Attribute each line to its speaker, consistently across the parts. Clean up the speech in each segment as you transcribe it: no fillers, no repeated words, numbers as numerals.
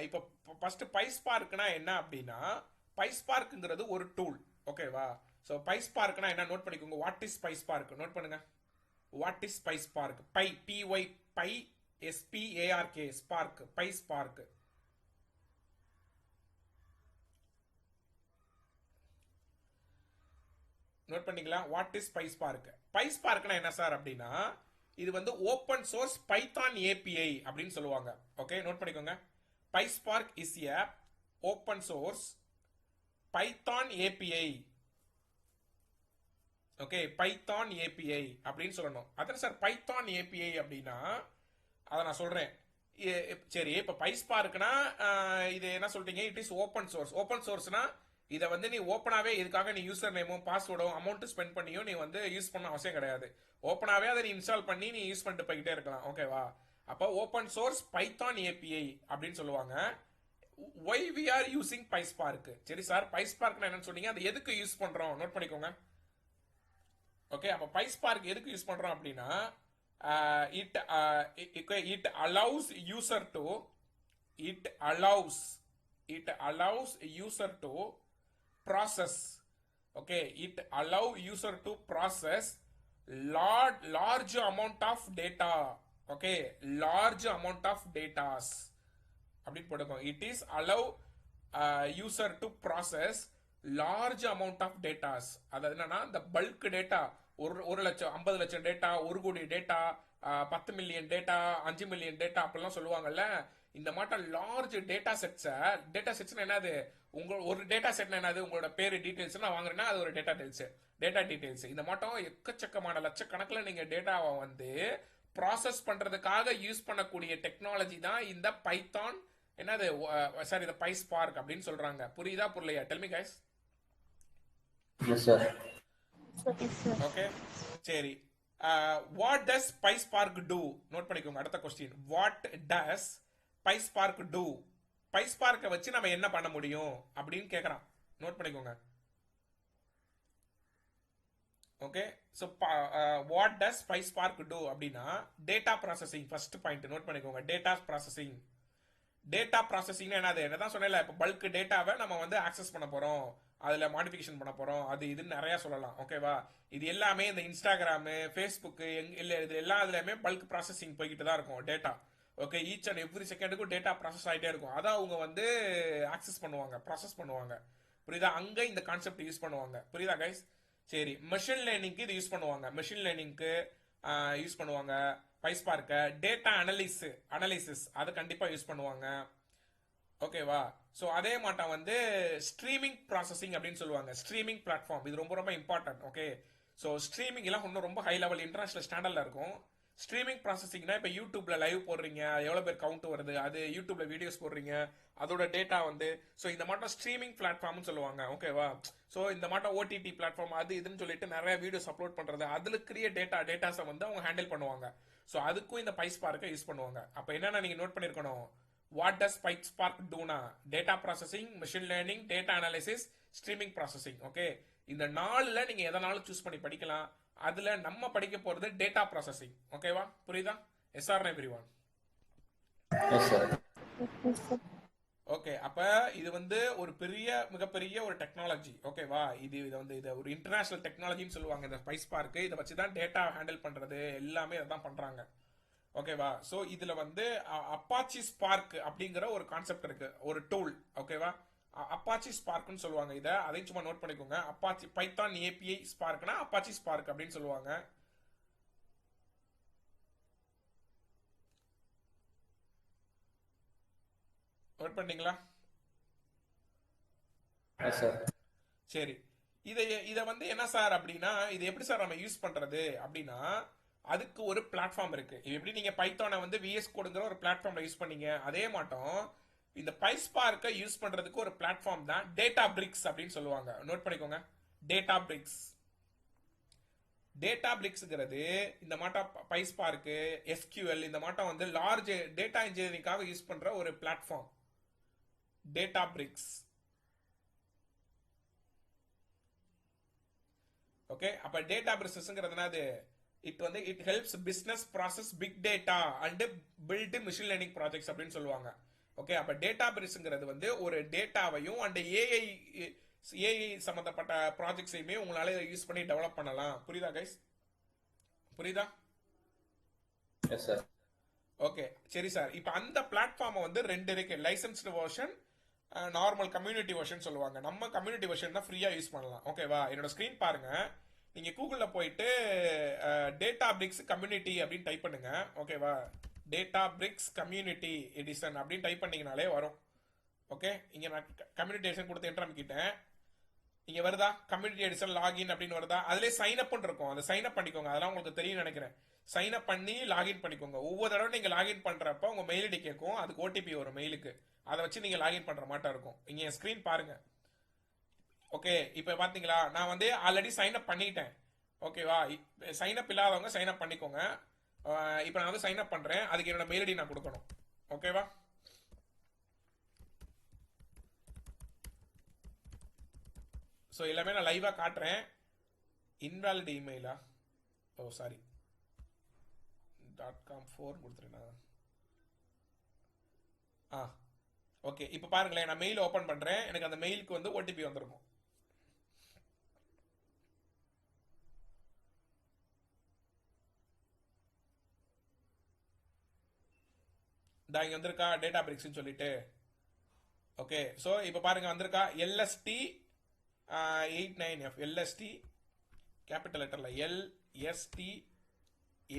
Speaker 1: இப்போ ஃபர்ஸ்ட் பைஸ்பார்க்னா என்ன அப்படின்னா, பைஸ்பார்க்குங்கிறது ஒரு டூல். ஓகேவா? ஸோ பைஸ்பார்க்னா என்ன நோட் பண்ணிக்கோங்க. வாட் இஸ் பைஸ்பார்க் நோட் பண்ணுங்க. What is PySpark? Py P Y py S P A R K spark PySpark. Note பண்ணீங்களா? What is PySpark? பைஸ்பார்க்னா என்ன சார் அப்படின்னா, இது வந்து ஓப்பன் சோர்ஸ் பைத்தான் ஏபிஐ அப்படின்னு சொல்லுவாங்க. ஓகே, நோட் பண்ணிக்கோங்க. PySpark is a open source Python API. Okay, Python API அப்படின்னு சொல்லணும். அதான் சார் பைத்தான் ஏபிஐ அப்படின்னா அதை நான் சொல்றேன். சரி, இப்போ பைஸ்பார்க்னா இது என்ன சொல்றீங்க? It is open source. Open சோர்ஸ்னா இதை வந்து நீ ஓப்பனாகவே இதுக்காக நீ யூசர் நேமும் பாஸ்வேர்டும் அமௌண்ட் ஸ்பெண்ட் பண்ணியும் நீ வந்து யூஸ் பண்ண அவசியம் கிடையாது. ஓப்பனாகவே அதை நீ இன்ஸ்டால் பண்ணி நீ யூஸ் பண்ணிட்டு போய்கிட்டே இருக்கலாம். ஓகேவா? அப்போ ஓப்பன் சோர்ஸ் பைத்தான் ஏபிஐ அப்படின்னு சொல்லுவாங்க. Why we are using PySpark? சரி சார், பைஸ்பார்க்னா என்னன்னு சொன்னீங்க, அது எதுக்கு யூஸ் பண்றோம் நோட் பண்ணிக்கோங்க. ஓகே, அப்போ பைஸ்பார்க் எதுக்கு யூஸ் பண்றோம் அப்படின்னா, it allows user to it allows user to process. Okay, it allow user to process large amount of data. Okay, large amount of datas அப்படின்னு போட்டுக்கோங்க. It is allow user to process large amount of datas. அதாவது என்னன்னா, இந்த bulk data, ஒரு லட்சம் 50 லட்சம் data, 1 கோடி data, 10 million data, 5 million data அப்படிலாம் சொல்லுவாங்கல்ல. இந்த மாட்டம் லார்ஜ் டேட்டா செட்ஸ் என்னது? ஒரு டேட்டா செட்னா என்னது? உங்களோட பேரு டீடைல்ஸ் நான் வாங்குறேன்னா அது ஒரு டேட்டா டீடைல்ஸ். இந்த மாட்டம் எக்கச்சக்கமான லட்சக்கணக்கில் நீங்க டேட்டாவை வந்து ப்ராசஸ் பண்றதுக்காக யூஸ் பண்ணக்கூடிய டெக்னாலஜி தான் இந்த பைத்தான் என்னது சார், இத பைஸ்பார்க் அப்படின்னு சொல்றாங்க. புரியுதா புரியலையா? Tell me guys.
Speaker 2: Yes sir.
Speaker 1: Okay, சரி. What does PySpark do? Note பண்ணிக்கோங்க. அடுத்த question, what does PySpark do? பைஸ்பார்க்கை வச்சு நம்ம என்ன பண்ண முடியும் அப்படின்னு கேட்கறான். நோட் பண்ணிக்கோங்க. Okay, so what does PySpark do அப்படின்னா, data processing. First point note பண்ணிக்கோங்க. Data processing. டேட்டா ப்ராசஸிங் என்னது? என்னதான் சொன்னேன்ல, இப்போ பல்க் டேட்டாவை நம்ம வந்து ஆக்சஸ் பண்ண போறோம், அதுல மாடிஃபிகேஷன் பண்ண போறோம், அது இதுன்னு நிறைய சொல்லலாம். ஓகேவா? இது எல்லாமே இந்த இன்ஸ்டாகிராமு, ஃபேஸ்புக்கு, இல்லை இது எல்லா இதுலயுமே பல்க் ப்ராசஸிங் போய்கிட்டு தான் இருக்கும் data. Okay, each and every செகண்டுக்கும் டேட்டா ப்ராசஸ் ஆகிட்டே இருக்கும். அதான் அவங்க வந்து ஆக்சஸ் பண்ணுவாங்க, ப்ராசஸ் பண்ணுவாங்க. புரியுதா? அங்க இந்த கான்செப்ட் யூஸ் பண்ணுவாங்க. புரியுதா கைஸ்? சரி, மெஷின் லேர்னிங்க்கு இது யூஸ் பண்ணுவாங்க. மெஷின் லேர்னிங்க்கு யூஸ் பண்ணுவாங்க பைஸ்பார்க்க. டேட்டா அனலிசிஸ் அது கண்டிப்பா யூஸ் பண்ணுவாங்க. ஓகேவா? ஸோ அதே மாட்டம் வந்து ஸ்ட்ரீமிங் ப்ராசஸிங் அப்படின்னு சொல்லுவாங்க. ஸ்ட்ரீமிங் பிளாட்ஃபார்ம் இது ரொம்ப ரொம்ப இம்பார்ட்டன்ட். ஓகே, ஸோ ஸ்ட்ரீமிங் எல்லாம் இன்னும் ரொம்ப ஹை லெவல் இன்டர்நேஷனல் ஸ்டாண்டர்ட்ல இருக்கும். ஸ்ட்ரீமிங் ப்ராசஸிங்னா இப்போ யூடியூப்ல லைவ் போடுறீங்க, எவ்வளோ பேர் கவுண்ட் வருது, அது யூடியூப்ல வீடியோஸ் போடுறீங்க, அதோட டேட்டா வந்து, ஸோ இந்த மாட்டம் ஸ்ட்ரீமிங் பிளாட்ஃபார்ம்னு சொல்லுவாங்க. ஓகேவா? ஸோ இந்த மாட்டம் ஓடிடி பிளாட்ஃபார்ம் அது இதுன்னு சொல்லிட்டு நிறைய வீடியோஸ் அப்லோட் பண்றது, அதுல கிரியேட் டேட்டாஸை வந்து அவங்க ஹேண்டில் பண்ணுவாங்க. ஸோ அதுக்கும் இந்த பைஸ்பார்க்கை யூஸ் பண்ணுவாங்க. அப்போ என்னன்னா நீங்க நோட் பண்ணிருக்கணும், வாட் டஸ் பைஸ்பார்க் டூனா, data processing, machine learning, data analysis, streaming processing. Okay, இந்த 4ல நீங்க எதனாலும் சூஸ் பண்ணி படிக்கலாம். அதுல நம்ம படிக்க போறது டேட்டா ப்ராசஸிங். ஓகேவா? புரியுதா? Yes or everyone?
Speaker 2: Yes sir.
Speaker 1: Okay, அப்ப இது வந்து ஒரு மிகப்பெரிய ஒரு டெக்னாலஜி. ஓகேவா? இது வந்து இது ஒரு இன்டர்நேஷனல் டெக்னாலஜின்னு சொல்லுவாங்க இந்த ஸ்பைஸ்பார்க். இதை வச்சு தான் டேட்டா ஹேண்டில் பண்றது எல்லாமே இதான் பண்றாங்க. ஓகேவா? ஸோ இதுல வந்து அப்பாச்சி ஸ்பார்க் அப்படிங்கிற ஒரு கான்செப்ட் இருக்கு, ஒரு டூல். ஓகேவா? அப்பாச்சி ஸ்பார்க்னு சொல்லுவாங்க இதை. அதையும் சும்மா நோட் பண்ணிக்கோங்க. அப்பாச்சி பைத்தான் ஏபிஐ ஸ்பார்க்னா அப்பாச்சி ஸ்பார்க் அப்படின்னு சொல்லுவாங்க. நோட் பண்ணீங்களா?
Speaker 2: Yes sir.
Speaker 1: சரி, இதை வந்து என்ன சார் அப்படின்னா, இது எப்படி சார் நம்ம யூஸ் பண்றது அப்படின்னா, அதுக்கு ஒரு பிளாட்ஃபார்ம் இருக்கு. எப்படி நீங்க பைத்தானை வந்து விஎஸ் கோடுங்கிற ஒரு பிளாட்ஃபார்ம்ல யூஸ் பண்ணீங்க, அதே மாட்டோம் இந்த பைஸ்பார்க்கை யூஸ் பண்றதுக்கு ஒரு பிளாட்ஃபார்ம் தான் டேட்டா பிரிக்ஸ் அப்படின்னு சொல்லுவாங்க. நோட் பண்ணிக்கோங்க. Data BRICS. டேட்டா பிரிக்ஸ்ங்கிறது இந்த மாட்டம் பைஸ்பார்க்கு, எஸ்கியூஎல் இந்த மாட்டம் வந்து லார்ஜ் டேட்டா இன்ஜினியரிங்காக யூஸ் பண்ற ஒரு பிளாட்ஃபார்ம் டேட்டா பிரிக்ஸ். ஓகே, அப்ப டேட்டா பிரிக்ஸ்ங்கிறது என்னது? It helps business process big data and build machine learning projects அப்படின்னு சொல்லுவாங்க. ஓகே, அப்ப டேட்டா பிரிக்ஸ்ங்கிறது வந்து ஒரு டேட்டாவையும் அண்ட் ஏஐ சம்பந்தப்பட்ட ப்ராஜெக்ட்ஸையுமே உங்களால யூஸ் பண்ணி டெவலப் பண்ணலாம். புரியுதா கைஸ்? புரியுதா?
Speaker 2: S sir.
Speaker 1: ஓகே, சரி சார். இப்போ அந்த பிளாட்ஃபார்மை வந்து ரெண்டு இருக்கு, licensed version, normal community version சொல்லுவாங்க. நம்ம கம்யூனிட்டி வெர்ஷன் தான் ஃப்ரீயா யூஸ் பண்ணலாம். ஓகேவா? என்னோட ஸ்கிரீன் பாருங்க. நீங்க கூகுளில் போயிட்டு டேட்டா பிரிக்ஸ் கம்யூனிட்டி அப்படின்னு டைப் பண்ணுங்க. ஓகேவா? டேட்டா பிரிக்ஸ் கம்யூனிட்டி எடிஷன் அப்படின்னு டைப் பண்ணீங்கனாலே வரும். ஓகே, இங்க நான் கம்யூனிட்டி எடிஷன் கொடுத்து என்ட்ரு அமைக்கிட்டேன். இங்க வருதா கம்யூனிட்டி எடிஷன் லாகின் அப்படின்னு வருதா? அதுலேயே சைன் அப் இருக்கும். அதை சைன் அப் பண்ணிக்கோங்க. அதெல்லாம் உங்களுக்கு தெரியும் நினைக்கிறேன். சைன் அப் பண்ணி லாகின் பண்ணிக்கோங்க. ஒவ்வொரு தடவை நீங்க லாகின் பண்றப்ப உங்க மெயில் ஐடி கேட்கும், அதுக்கு ஓடிபி வரும் மெயிலுக்கு. அதை வச்சு நீங்க லாகின் பண்ற மாட்டா இருக்கும். இங்க ஸ்கிரீன் பாருங்க. ஓகே, இப்போ பாத்தீங்களா, நான் வந்து ஆல்ரெடி சைன் அப் பண்ணிட்டேன். ஓகேவா? சைன் அப் இல்லாதவங்க சைன் அப் பண்ணிக்கோங்க. இப்போ நான் வந்து சைன் அப் பண்றேன். அதுக்கு என்னோட மெயில் ஐடி நான் கொடுக்கணும். ஓகேவா? ஸோ எல்லாமே நான் லைவா காட்டுறேன். இன்வாலிட் இமெயிலா? ஓ சாரி, .com4 கொடுத்துருக்கேன். ஓகே, இப்போ பாருங்களேன், நான் மெயில் ஓப்பன் பண்றேன். எனக்கு அந்த மெயிலுக்கு வந்து ஓடிபி வந்திருக்கும். இங்க வந்திருக்கா டேட்டா பிரிக்ஸ்னு சொல்லிட்டு. ஓகே, ஸோ இப்போ பாருங்க வந்திருக்கா LST 89F. LST கேபிட்டல் லெட்டர்ல LST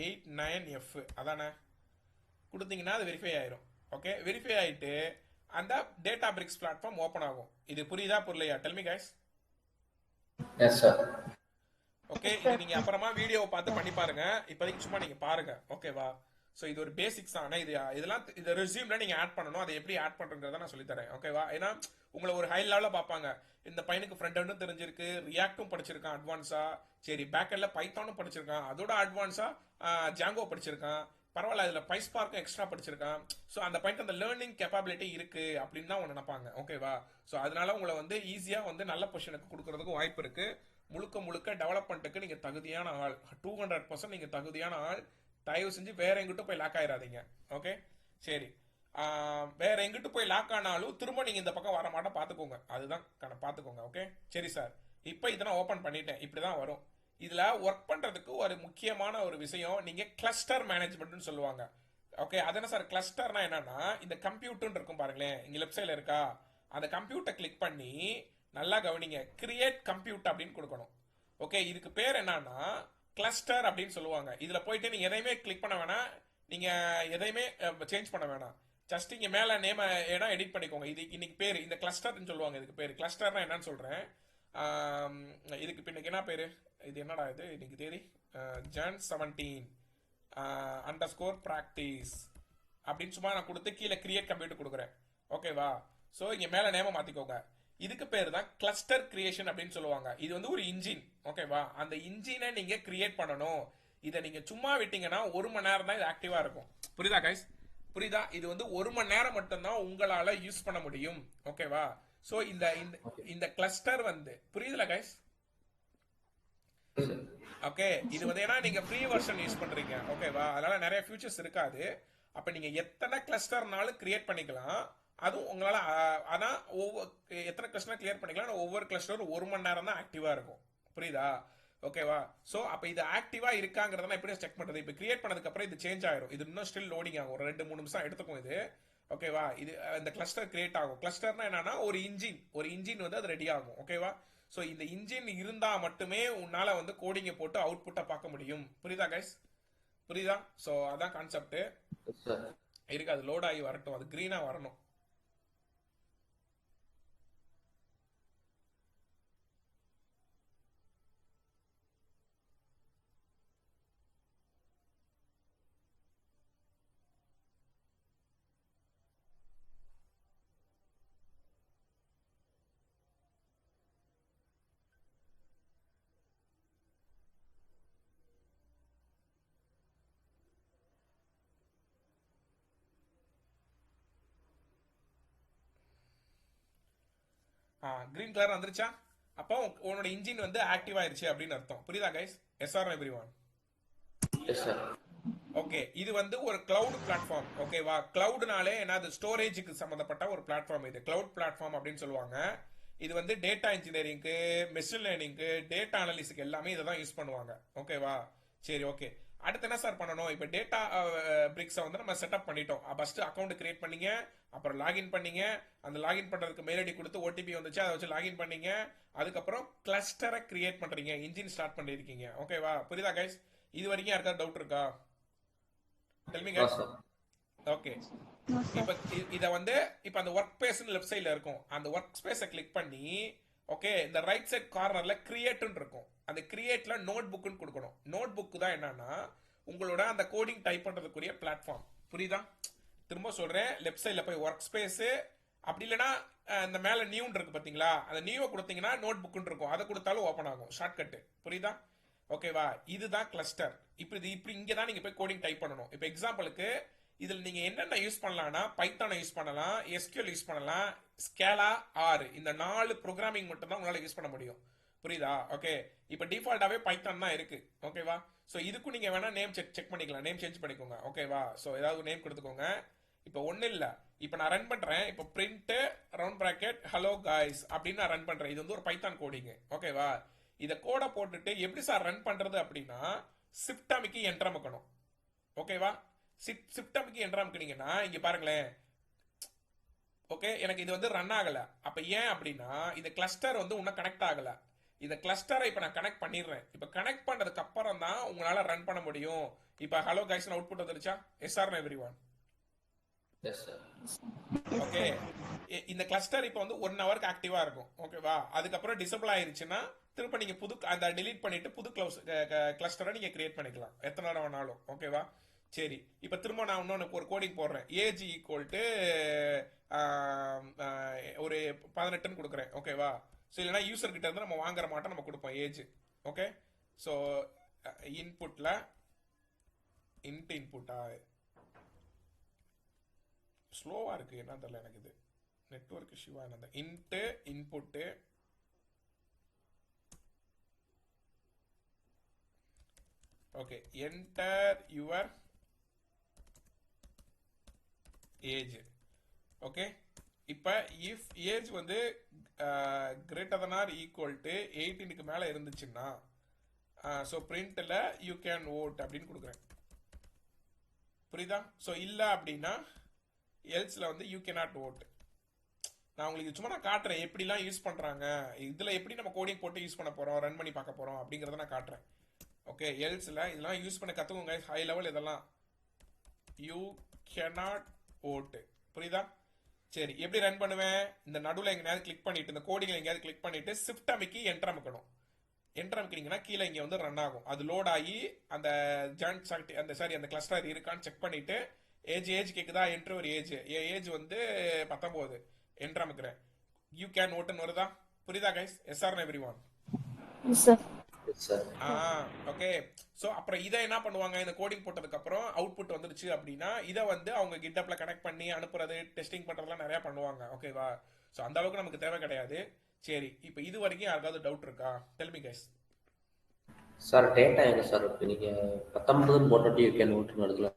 Speaker 1: 89F அதானே கொடுத்தீங்கன்னா அது வெரிஃபை ஆயிரும். ஓகே, வெரிஃபை ஆயிட்டு அந்த டேட்டா பிரிக்ஸ் பிளாட்ஃபார்ம் ஓப்பன் ஆகும். இது புரியுதா புரியலையா? Tell me guys.
Speaker 2: Yes sir.
Speaker 1: Okay, இது நீங்க அப்புறமா வீடியோவை பார்த்து பண்ணி பாருங்க. இப்போதைக்கு சும்மா நீங்க பாருங்க. ஓகேவா? ஸோ இது ஒரு பேசிக்ஸ் தான். இதெல்லாம் இந்த ரெஸ்யூம்ல நீங்க ஆட் பண்ணணும். அதை எப்படி ஆட் பண்றதுங்கிறத நான் சொல்லி தரேன். ஓகேவா? ஏன்னா உங்களை ஒரு ஹை லெவலில் பார்ப்பாங்க. இந்த பையனுக்கு ஃப்ரண்ட் எண்டும் தெரிஞ்சிருக்கு, ரியாக்டும் படிச்சிருக்கான் அட்வான்ஸா, சரி பேக் எண்ட்ல பைத்தானும் படிச்சிருக்கான், அதோட அட்வான்ஸா ஜாங்கோ படிச்சிருக்கான், பரவாயில்ல இதுல பைஸ்பார்க்கும் எக்ஸ்ட்ரா படிச்சிருக்கான். ஸோ அந்த பாயிண்ட் அந்த லேர்னிங் கேப்பபிலிட்டி இருக்கு அப்படின்னு தான் உங்களை நினைப்பாங்க. ஓகேவா? ஸோ அதனால உங்களை வந்து ஈஸியா வந்து நல்ல பொசிஷனுக்கு கொடுக்கறதுக்கு வாய்ப்பு இருக்கு. முழுக்க முழுக்க டெவலப்மெண்ட்டுக்கு நீங்க தகுதியான ஆள். 200% நீங்க தகுதியான ஆள். தயவு செஞ்சு வேற எங்கிட்டும் போய் லாக் ஆயிடாதீங்க. ஓகே, சரி. வேற எங்கிட்டு போய் லாக் ஆனாலும் திரும்ப நீங்க இந்த பக்கம் வர மாட்டா பாத்துக்கோங்க. அதுதான் பாத்துக்கோங்க. ஓகே, சரி சார். இப்போ இதை நான் ஓபன் பண்ணிட்டேன். இப்படிதான் வரும். இதுல ஒர்க் பண்றதுக்கு ஒரு முக்கியமான ஒரு விஷயம், நீங்க கிளஸ்டர் மேனேஜ்மெண்ட்னு சொல்லுவாங்க. ஓகே, அதென்ன சார் கிளஸ்டர்னா என்னன்னா, இந்த கம்ப்யூட்டர் இருக்கும் பாருங்களேன், இங்க லெஃப்ட் சைடுல இருக்கா, அந்த கம்ப்யூட்டர் கிளிக் பண்ணி நல்லா கவனிங்க, கிரியேட் கம்ப்யூட் அப்படின்னு கொடுக்கணும். ஓகே, இதுக்கு பேர் என்னன்னா கிளஸ்டர் அப்படின்னு சொல்லுவாங்க. இதுல போயிட்டு நீங்க எதையுமே கிளிக் பண்ண வேணாம், நீங்க எதையுமே சேஞ்ச் பண்ண வேணாம். ஜஸ்ட் இங்க மேல நேம் ஏன்னா எடிட் பண்ணிக்கோங்க. இது இன்னைக்கு பேர் இந்த கிளஸ்டர்னு சொல்லுவாங்க. இதுக்கு பேர் கிளஸ்டர்னா என்னன்னு சொல்றேன். இதுக்கு இப்போ இன்னைக்கு என்ன பேரு? இது என்னடா இது இன்னைக்கு தேதி? Jan 17 _practice அப்படின்னு சும்மா நான் கொடுத்து கீழே கிரியேட் கம்ப்யூட்டர் கொடுக்குறேன். ஓகேவா? ஸோ இங்க மேல நேம மாத்திக்கோங்க. இதுக்கு பேர் தான் கிளஸ்டர் கிரியேஷன் அப்படின்னு சொல்லுவாங்க. இது வந்து ஒரு இன்ஜின். ஓகேவா? அந்த இன்ஜினை நீங்க கிரியேட் பண்ணணும். இதை நீங்க சும்மா விட்டீங்கன்னா 1 மணி நேரம் தான் இது ஆக்டிவா இருக்கும். புரியுதா கைஸ்? புரியுதா? இது வந்து 1 மணி நேரம் மட்டும்தான் உங்களால யூஸ் பண்ண முடியும். ஓகேவா? ஸோ இந்த கிளஸ்டர் வந்து புரியுதுல கைஸ்? ஓகே, இது வந்து ஏன்னா நீங்க ஃப்ரீ வெர்ஷன் யூஸ் பண்றீங்க. ஓகேவா? அதனால நிறைய ஃபியூச்சர்ஸ் இருக்காது. அப்ப நீங்க எத்தனை கிளஸ்டர்னாலும் கிரியேட் பண்ணிக்கலாம். அதுவும் உங்களால அதான் எத்தனை கிளஸ்டர் கிளியர் பண்ணிக்கலாம். ஒவ்வொரு கிளஸ்டரும் 1 மணி நேரம் தான் ஆக்டிவா இருக்கும். புரியுதா? ஓகேவா? சோ அப்ப இது ஆக்டிவா இருக்காங்கிறத எப்படி செக் பண்றது? இப்ப கிரியேட் பண்ணதுக்கு அப்புறம் இது சேஞ்ச் ஆயிரும். இது இன்னும் ஸ்டில் லோடிங் ஆகும். ஒரு 2-3 நிமிஷம் எடுத்துக்கும் இது. ஓகேவா? இது இந்த கிளஸ்டர் கிரியேட் ஆகும். கிளஸ்டர்னா என்னன்னா ஒரு இன்ஜின் வந்து அது ரெடி ஆகும். ஓகேவா? சோ இந்த இன்ஜின் இருந்தா மட்டுமே உன்னால வந்து கோடிங்க போட்டு அவுட்புட்டை பார்க்க முடியும். புரியுதா கைஸ்? புரியுதா? சோ அதான் கான்செப்ட். இருக்கு, அது லோட் ஆகி வரட்டும். அது கிரீனா வரணும். கிரீன் கலர் வந்துருச்சா? அப்போ உன்னோட இன்ஜின் வந்து ஆக்டிவ் ஆயிருச்சு அப்படின்னு அர்த்தம். புரியுதா guys? Yes R everyone?
Speaker 2: Yes sir.
Speaker 1: Okay, இது வந்து ஒரு கிளவுட் பிளாட்ஃபார்ம். ஓகேவா? கிளவுட்னாலே என்னது, ஸ்டோரேஜுக்கு சம்மந்தப்பட்ட ஒரு பிளாட்ஃபார்ம். இது கிளவுட் பிளாட்ஃபார்ம் அப்படின்னு சொல்லுவாங்க. இது வந்து டேட்டா இன்ஜினியரிங்க்கு, மெஷின் லேர்னிங்க்கு, டேட்டா அனலிஸ்க்கு எல்லாமே இதை தான் யூஸ் பண்ணுவாங்க. ஓகேவா? சரி, ஓகே. அடுத்து என்ன சார் பண்ணணும்? இப்போ டேட்டா பிரிக்ஸை வந்து நம்ம செட்டப் பண்ணிட்டோம். ஃபர்ஸ்ட் அக்கௌண்ட் கிரியேட் பண்ணீங்க, அப்புறம் லாகின் பண்ணீங்க, அந்த லாகின் பண்றதுக்கு மெயில் ஐடி கொடுத்து ஓடிபி வந்துச்சு, அதை வச்சு லாகின் பண்ணீங்க. அதுக்கப்புறம் கிளஸ்டரை கிரியேட் பண்றீங்க, இன்ஜின் ஸ்டார்ட் பண்ணிருக்கீங்க. ஓகேவா? புரியுதா கைஸ்? இது வரைக்கும் யாருக்காவது டவுட் இருக்கா? Tell me
Speaker 2: No,
Speaker 1: guys.
Speaker 2: sir.
Speaker 1: Okay.
Speaker 3: No, sir.
Speaker 1: இப்போ இதை வந்து இப்போ அந்த ஒர்க் ஸ்பேஸ்னு லெஃப்ட் சைடில் இருக்கும். அந்த ஒர்க் ஸ்பேஸை கிளிக் பண்ணி, ஓகே, இந்த ரைட் சைட் கார்னரில் கிரியேட்னு இருக்கும். அந்த கிரியேட்ல நோட் புக்குன்னு கொடுக்கணும். நோட் புக்கு தான் என்னன்னா உங்களோட அந்த கோடிங் டைப் பண்ணுறதுக்குரிய பிளாட்ஃபார்ம். புரியுதா? திரும்ப சொல்கிறேன், லெஃப்ட் சைடில் போய் ஒர்க் ஸ்பேஸு, அப்படி இல்லைன்னா இந்த மேலே நியூன்னு இருக்கு பார்த்தீங்களா, அந்த நியூவை கொடுத்தீங்கன்னா நோட் புக்குன்னு இருக்கும். அதை கொடுத்தாலும் ஓப்பன் ஆகும், ஷார்ட்கட்டு. புரியுதா? ஓகேவா? இதுதான் கிளஸ்டர். இப்படி இங்கே தான் நீங்கள் போய் கோடிங் டைப் பண்ணணும். இப்போ எக்ஸாம்பிளுக்கு இதில் நீங்கள் என்னென்ன யூஸ் பண்ணலாம்னா, பைத்தானை யூஸ் பண்ணலாம், எஸ்கியூஎல் யூஸ் பண்ணலாம், ஸ்கேலா, ஆர், இந்த 4 ப்ரோக்ராமிங் மட்டும் தான் உங்களால் யூஸ் பண்ண முடியும். புரியுதா? ஓகே. இப்போ டிஃபால்ட்டாகவே பைத்தான் தான் இருக்கு. ஓகேவா? ஸோ இதுக்கும் நீங்கள் வேணா நேம் செக் பண்ணிக்கலாம், நேம் சேஞ்ச் பண்ணிக்கோங்க. ஓகேவா? ஸோ ஏதாவது நேம் கொடுத்துக்கோங்க. இப்போ ஒன்றும் இல்லை, இப்போ நான் ரன் பண்ணுறேன். இப்போ print round bracket hello guys அப்படின்னு நான் ரன் பண்ணுறேன். இது வந்து ஒரு பைத்தான் கோடிங். ஓகேவா? இதை கோடை போட்டுட்டு எப்படி சார் ரன் பண்ணுறது அப்படின்னா, ஷிஃப்ட் அமைக்கி என்டர் அமுக்கணும். ஓகேவா? ஷிஃப்ட் அமைக்கி என்டர் அமுக்குனீங்கன்னா இங்கே பாருங்களேன். ஓகே, எனக்கு இது வந்து ரன் ஆகலை. அப்போ ஏன் அப்படின்னா இந்த கிளஸ்டர் வந்து இன்னும் கனெக்ட் ஆகலை. இந்த கிளஸ்டரை இப்போ நான் கனெக்ட் பண்ணிடுறேன். இப்போ கனெக்ட் பண்ணதுக்கு அப்புறம் தான் உங்களால் ரன் பண்ண முடியும். இப்போ ஹலோ கைஸ்னு அவுட்புட் வந்துருச்சா? Yes or every one?
Speaker 2: Yes, sir.
Speaker 1: Okay. இந்த கிளஸ்டர் இப்போ வந்து 1 ஹவருக்கு ஆக்டிவா இருக்கும். ஓகேவா? அதுக்கப்புறம் டிசபிள் ஆயிருச்சுன்னா திரும்ப நீங்க புது அந்த delete பண்ணிட்டு புது கிளஸ்டரை நீங்க கிரியேட் பண்ணிக்கலாம் எத்தனை நேரம் வேணாலும். ஓகேவா? சரி, இப்போ திரும்ப நான் இன்னொன்று ஒரு கோடிங் போடுறேன். ஏஜ் ஈக்குவல் டு ஒரு 18ன்னு கொடுக்குறேன். ஓகேவா? ஸோ இல்லைனா யூசர் கிட்ட இருந்து நம்ம வாங்குற மாட்டோம், நம்ம கொடுப்போம் ஏஜ். ஓகே. ஸோ இன்புட்ல இன்புட்டா ஸ்லோவா இருக்கு, என்ன தெரியல எனக்கு. இது நெட்வொர்க் இஷ்யூவா என்ன? Input okay, enter your age. Okay. இப்போ இஃப் ஏஜ் வந்து greater than or equal to 18க்கு மேலே இருந்துச்சுன்னா ஸோ பிரிண்டில் யூ கேன் ஓட் அப்படின்னு கொடுக்குறேன். புரியுதா? ஸோ இல்லை அப்படின்னா எல்ஸில் வந்து யூ கேனாட் ஓட். நான் உங்களுக்கு சும்மா நான் காட்டுறேன் எப்படிலாம் யூஸ் பண்ணுறாங்க, இதில் எப்படி நம்ம கோடிங் போட்டு யூஸ் பண்ண போகிறோம், ரன் பண்ணி பார்க்க போகிறோம் அப்படிங்கிறத நான் காட்டுறேன். ஓகே, எல்ஸில் இதெல்லாம் யூஸ் பண்ண கற்றுக்கோங்க. ஹை லெவல் இதெல்லாம் யூ கேனாட் ஓட்டு. புரியுதா? சரி, எப்படி ரன் பண்ணுவேன்? இந்த நடுவில் எங்கேயாவது கிளிக் பண்ணிட்டு, இந்த கோடிங்கில் எங்கேயாவது கிளிக் பண்ணிட்டு ஷிஃப்ட் அமைக்கி என்டர் அமைக்கணும். என்டர் அமைக்கிறீங்கன்னா கீழே இங்கே வந்து ரன் ஆகும். அது லோட் ஆகி அந்த ஜாயிண்ட் அந்த கிளஸ்டர் இருக்கான்னு செக் பண்ணிட்டு ஏஜ் கேட்குதா, என்ட்ரு ஒரு ஏஜ், ஏஜ் வந்து 19 என்டர் அமைக்கிறேன். யூ கேன் ஓட்டுன்னு வருதா? புரியுதா guys? Yes or every one?
Speaker 3: Yes, sir.
Speaker 2: Yes, sir.
Speaker 1: Okay. So அப்புறம் இதை என்ன பண்ணுவாங்க, இந்த கோடிங் போட்டதுக்கு அப்புறம் அவுட்புட் வந்துருச்சு அப்படின்னா இதை வந்து அவங்க கிட்டப்ல கனெக்ட் பண்ணி அனுப்புறது, டெஸ்டிங் பண்றதுலாம் நிறைய பண்ணுவாங்க. ஓகேவா? ஸோ அந்த அளவுக்கு நமக்கு தேவை கிடையாது. சரி, இப்போ இது வரைக்கும் யாருக்காவது டவுட் இருக்கா? Del me guys.
Speaker 2: Sir data எங்க சார் இருக்கு? நீங்க 19 போட்டுட்டு யூ கேன் ஓட்டுன்னு வருதுல.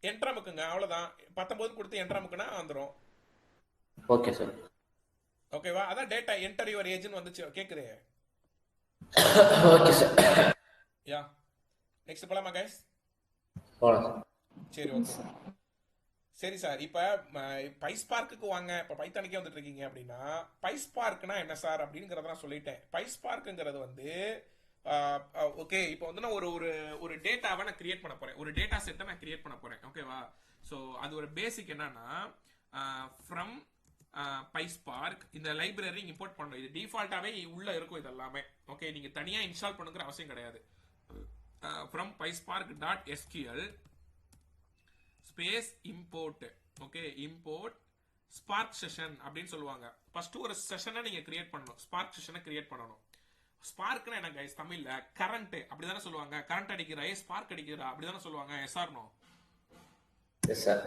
Speaker 1: என்டர் அமுக்குங்க, அவ்வளவுதான். 19 கொடுத்து என்டர் அமுக்குனா வந்துடும்.
Speaker 2: Okay sir.
Speaker 1: ஓகேவா? அதான் டேட்டா என்டர் யுவர் ஏஜ்னு வந்துச்சு. கேக்குதே?
Speaker 2: Okay sir.
Speaker 1: யா, நெக்ஸ்ட் போலாமா கைஸ்?
Speaker 2: போலாம் சார்.
Speaker 1: சரி, ஓகே. சரி சார், இப்போ பைஸ்பார்க்குக்கு வாங்க. இப்போ பைத்தானுக்கே வந்துட்டு இருக்கீங்க அப்படின்னா பைஸ்பார்க்னா என்ன சார் அப்படிங்கிறத நான் சொல்லிட்டேன். பைஸ்பார்க்குங்கிறது வந்து ஓகே, இப்போ வந்து நான் ஒரு டேட்டாவை நான் கிரியேட் பண்ண போறேன், ஒரு டேட்டா செட்டை நான் கிரியேட் பண்ண போறேன். ஓகேவா? ஸோ அது ஒரு பேசிக் என்னன்னா ஃப்ரம் பைஸ்பார்க் இந்த லைப்ரரி இம்போர்ட் பண்ணணும். இது டிஃபால்ட்டாவே உள்ள இருக்கும் இது எல்லாமே. ஓகே, நீங்க தனியா இன்ஸ்டால் பண்ணுங்கிற அவசியம் கிடையாது. From PySpark dot SQL space import. Okay, import spark session அப்படின்னு சொல்லுவாங்க. ஃபர்ஸ்ட் ஒரு செஷனை நீங்க கிரியேட் பண்ணணும், ஸ்பார்க் செஷனை கிரியேட் பண்ணணும். ஸ்பார்க்னா என்ன கைஸ்? தமிழ்ல கரண்ட் அப்படிதானே சொல்லுவாங்க. கரண்ட் அடிக்கிற ஸ்பார்க் அடிக்கிறா அப்படிதானே சொல்லுவாங்க. Yes or no?
Speaker 2: Yes sir.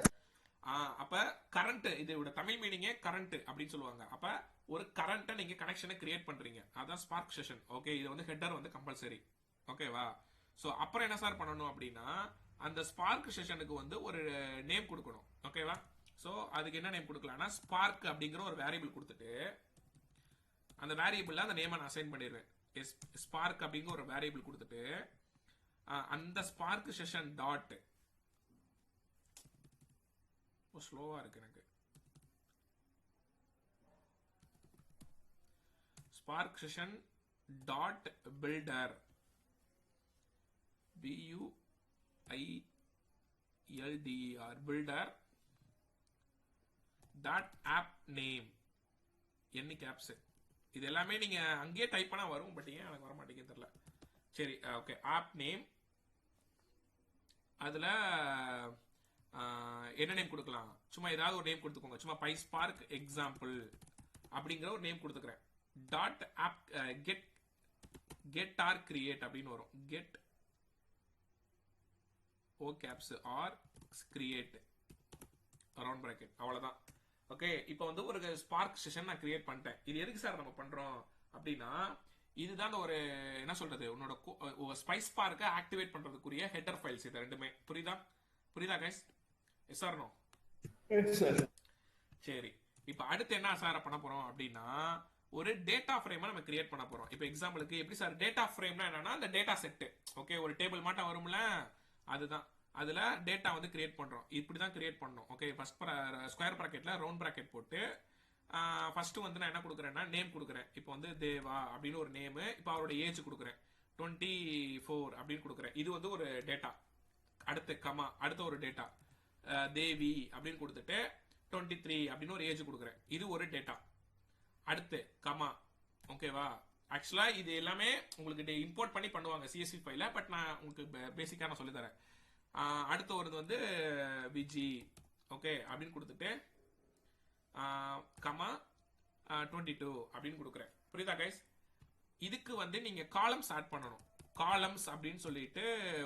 Speaker 1: அப்ப கரண்ட், இதோட தமிழ் மீனிங்கே கரண்ட் அப்படின்னு சொல்லுவாங்க. அப்ப ஒரு கரண்ட்டை நீங்க கனெக்ஷனை கிரியேட் பண்றீங்க, அதான் ஸ்பார்க் செஷன். ஓகே, இது வந்து ஹெட்டர் வந்து கம்பல்சரி. ஓகேவா? ஸோ அப்புறம் என்ன சார் பண்ணணும் அப்படின்னா அந்த ஸ்பார்க் செஷனுக்கு வந்து ஒரு நேம் கொடுக்கணும். ஓகேவா? ஸோ அதுக்கு என்ன நேம் கொடுக்கலாம்னா ஸ்பார்க் அப்படிங்கிற ஒரு வேரியபிள் கொடுத்துட்டு அந்த வேரியபிள்ல அந்த நேமை நான் அசைன் பண்ணிடுவேன். ஸ்பார்க் அப்படிங்கிற ஒரு வேரியபிள் கொடுத்துட்டு அந்த ஸ்பார்க் செஷன் டாட் ஸ்லோவா இருக்கு எனக்கு. Spark session dot builder BUILDER builder dot app name என்ன கேப்ஸ். இது எல்லாமே நீங்க அங்கேயே டைப் பண்ணா வரும். பட் ஏன் எனக்கு வர மாட்டேங்குது தெரியல. சரி, ஓகே. ஆப் நேம் அதுல என்ன நேம் கொடுக்கலாம்? சும்மா ஏதாவது ஒரு நேம் கொடுத்துக்கோங்க. சும்மா PySpark எக்ஸாம்பிள் அப்படிங்கிற ஒரு நேம் கொடுத்துக்கிறேன். Dot app get or create அப்படின்னு வரும். Get O caps or create around bracket. அவ்வளவுதான். ஓகே, இப்போ வந்து ஒரு ஸ்பார்க் செஷன் நான் கிரியேட் பண்ணிட்டேன். இது எதுக்கு சார் நம்ம பண்றோம் அப்படின்னா, இதுதான் ஒரு என்ன சொல்றது, உன்னோட ஸ்பைஸ்பார்க்கை ஆக்டிவேட் பண்றதுக்குரிய ஹெடர் ஃபைல்ஸ். இது ரெண்டுமே புரியுதா கைஸ்? Yes or no? சரி, இப்போ அடுத்து என்ன சார் பண்ண போறோம் அப்படின்னா, ஒரு டேட்டா ஃப்ரேமை நம்ம கிரியேட் பண்ண போறோம். இப்போ எக்ஸாம்பிளுக்கு எப்படி சார் டேட்டா ஃப்ரேம்னா என்னன்னா, அந்த டேட்டா செட். ஓகே, ஒரு டேபிள் மாட்டம் வரும்ல, அதுதான். அதுல டேட்டா வந்து கிரியேட் பண்றோம். இப்படிதான் கிரியேட் பண்ணணும். ஓகே, ஃபர்ஸ்ட் ஸ்கொயர் பிராக்கெட்ல ரவுண்ட் பிராக்கெட் போட்டு ஃபர்ஸ்ட் வந்து நான் என்ன கொடுக்குறேன்னா நேம் கொடுக்குறேன். இப்போ வந்து தேவா அப்படின்னு ஒரு நேம். இப்போ அவரோட ஏஜ் கொடுக்குறேன் 24 அப்படின்னு கொடுக்குறேன். இது வந்து ஒரு டேட்டா. அடுத்து கமா அடுத்த ஒரு டேட்டா தேவி அப்படின்னு கொடுத்துட்டு 23 அப்படின்னு ஒரு ஏஜ் கொடுக்குறேன். இது ஒரு டேட்டா. அடுத்து கமா. ஓகேவா? ஆக்சுவலா இது எல்லாமே உங்களுக்கு இம்போர்ட் பண்ணி பண்ணுவாங்க CSV ஃபைல. பட் நான் உங்களுக்கு பேசிக்கா நான் சொல்லி தரேன். அடுத்து ஒரு வந்து விஜி ஓகே அப்படின்னு கொடுத்துட்டு கமா 22 அப்படின்னு கொடுக்குறேன். புரியுதா கைஸ்? இதுக்கு வந்து நீங்க காலம்ஸ் ஆட் பண்ணணும். காலம்ஸ் அப்படின்னு சொல்லிட்டு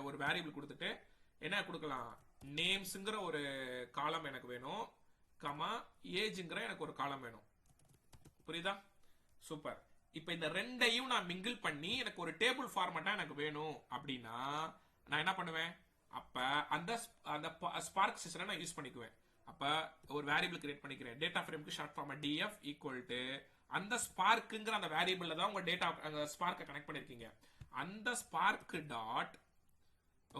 Speaker 1: ஒரு வேரியபிள் கொடுத்துட்டு என்ன கொடுக்கலாம், நேம்ஸ்ங்கிற ஒரு காலம் எனக்கு வேணும், கமா ஏஜ்ங்கிற எனக்கு ஒரு காலம் வேணும். புரியுதா? சூப்பர். இப்போ இந்த ரெண்டையும் நான் மிங்கிள் பண்ணி எனக்கு ஒரு டேபிள் ஃபார்மேட்டா எனக்கு வேணும் அப்படின்னா நான் என்ன பண்ணுவேன், அப்ப அந்த ஸ்பார்க் செஷனை நான் யூஸ் பண்ணிக்குவேன். அப்ப ஒரு வேரியபிள் கிரியேட் பண்ணிக்கிறேன். டேட்டா ஃப்ரேம்க்கு short form DF equal to அந்த ஸ்பார்க்குங்கிற அந்த வேரியபிள்ல தான் உங்க டேட்டா அந்த ஸ்பார்க்கை கனெக்ட் பண்ணிருக்கீங்க. அந்த spark dot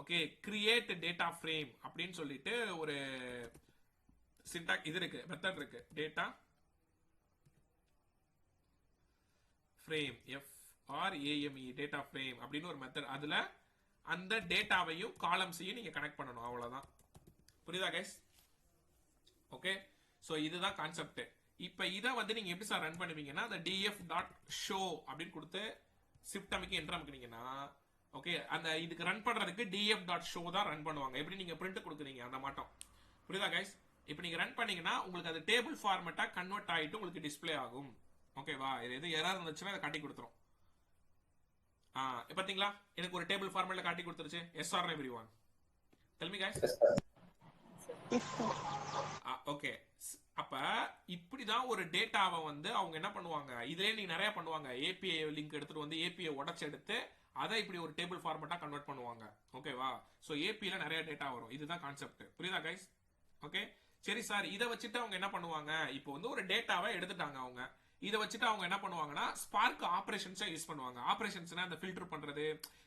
Speaker 1: okay create data frame அப்படின்னு சொல்லிட்டு ஒரு சின்டாக்ஸ் இது இருக்கு, மெத்தட் இருக்கு. Data frame FRAME data frame அப்படின்னு ஒரு மெத்தட். அதுல அந்த டேட்டாவையும் காலம்ஸையும் நீங்க கனெக்ட் பண்ணணும். அவ்வளவுதான். புரியுதா கைஸ்? ஓகே, சோ இதுதான் கான்செப்ட். இப்போ இதை வந்து நீங்க எப்படி சார் ரன் பண்ணுவீங்கன்னா, அந்த df.show அப்படின்னு கொடுத்து ஷிஃப்ட் அமைக்க என்டர் அமைக்கினீங்கன்னா ஓகே, அந்த இதுக்கு ரன் பண்றதுக்கு df.show தான் ரன் பண்ணுவாங்க. எப்படி நீங்க பிரிண்ட் கொடுக்குறீங்க அந்த மாட்டோம். புரியுதா கைஸ்? இப்போ நீங்க ரன் பண்ணீங்கன்னா உங்களுக்கு அது டேபிள் ஃபார்மேட்டா கன்வெர்ட் ஆயிட்டு உங்களுக்கு டிஸ்ப்ளே ஆகும். ஓகேவா? இது எது எரர் இருந்துச்சுன்னா அதை காட்டி கொடுத்துரும். பாத்தீங்களா, எனக்கு ஒரு டேபிள் ஃபார்மேட்ல காட்டி கொடுத்துருச்சு. Yes R everyone? Tell me guys. Okay, அப்ப இப்படிதான் ஒரு டேட்டாவை வந்து அவங்க என்ன பண்ணுவாங்க, இதுலயே நீங்க நிறைய பண்ணுவாங்க. API லிங்க் எடுத்துட்டு வந்து API உடைச்சு எடுத்து அதை இப்படி ஒரு டேபிள் ஃபார்மேட்டா கன்வெர்ட் பண்ணுவாங்க. ஓகேவா? சோ API ல நிறைய டேட்டா வரும். இதுதான் கான்செப்ட். புரியுதா கைஸ்? ஓகே, சரி சார். இதை வச்சுட்டு அவங்க என்ன பண்ணுவாங்க, இப்போ வந்து ஒரு டேட்டாவை எடுத்துட்டாங்க அவங்க. இதை வச்சுட்டு அவங்க என்ன பண்ணுவாங்கன்னா ஸ்பார்க் ஆபரேஷன்ஸை யூஸ் பண்ணுவாங்க. ஆபரேஷன்ஸ்னா அந்த ஃபில்டர் பண்றது.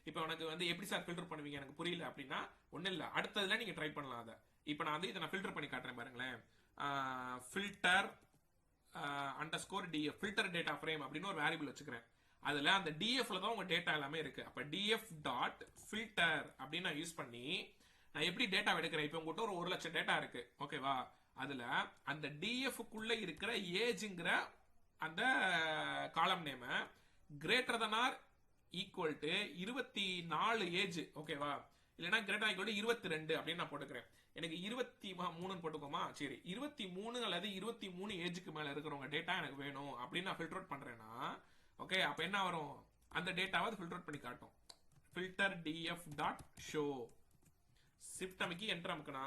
Speaker 1: இப்போ எனக்கு வந்து எப்படி சார் ஃபில்டர் பண்ணுவீங்க எனக்கு புரியல அப்படின்னா ஒன்றும் இல்லை, அடுத்ததுல நீங்க ட்ரை பண்ணலாம் அதை. இப்போ நான் வந்து இதை நான் ஃபில்டர் பண்ணி காட்டுறேன் பாருங்களேன். Filter underscore DF filter data frame அப்படின்னு ஒரு வேரியபிள் வச்சுக்கிறேன். அதுல அந்த DFல தான் உங்க டேட்டா எல்லாமே இருக்கு. அப்ப DF டாட் ஃபில்டர் அப்படின்னு நான் யூஸ் பண்ணி நான் எப்படி டேட்டா எடுக்கிறேன். இப்போ உங்ககிட்ட ஒரு 1,00,000 டேட்டா இருக்கு. ஓகேவா? அதுல அந்த DFக்குள்ள இருக்கிற ஏஜ்ங்கிற அந்த column name greater than or equal to 24 age. ஓகேவா? இல்லைன்னா கிரேட்டர் ஈக்குவல் டு 22 அப்படின்னு நான் போட்டுக்கிறேன். எனக்கு 23 போட்டுக்கோமா. சரி, 23 அல்லது 23 ஏஜுக்கு மேல இருக்கிறவங்க டேட்டா எனக்கு வேணும் அப்படின்னு நான் ஃபில்டர் அவுட் பண்றேன்னா ஓகே, அப்ப என்ன வரும், அந்த டேட்டாவை ஃபில்டர் அவுட் பண்ணி காட்டும். ஃபில்டர் df.show ஷிஃப்ட் அமைக்கி என்டர் அமுக்குனா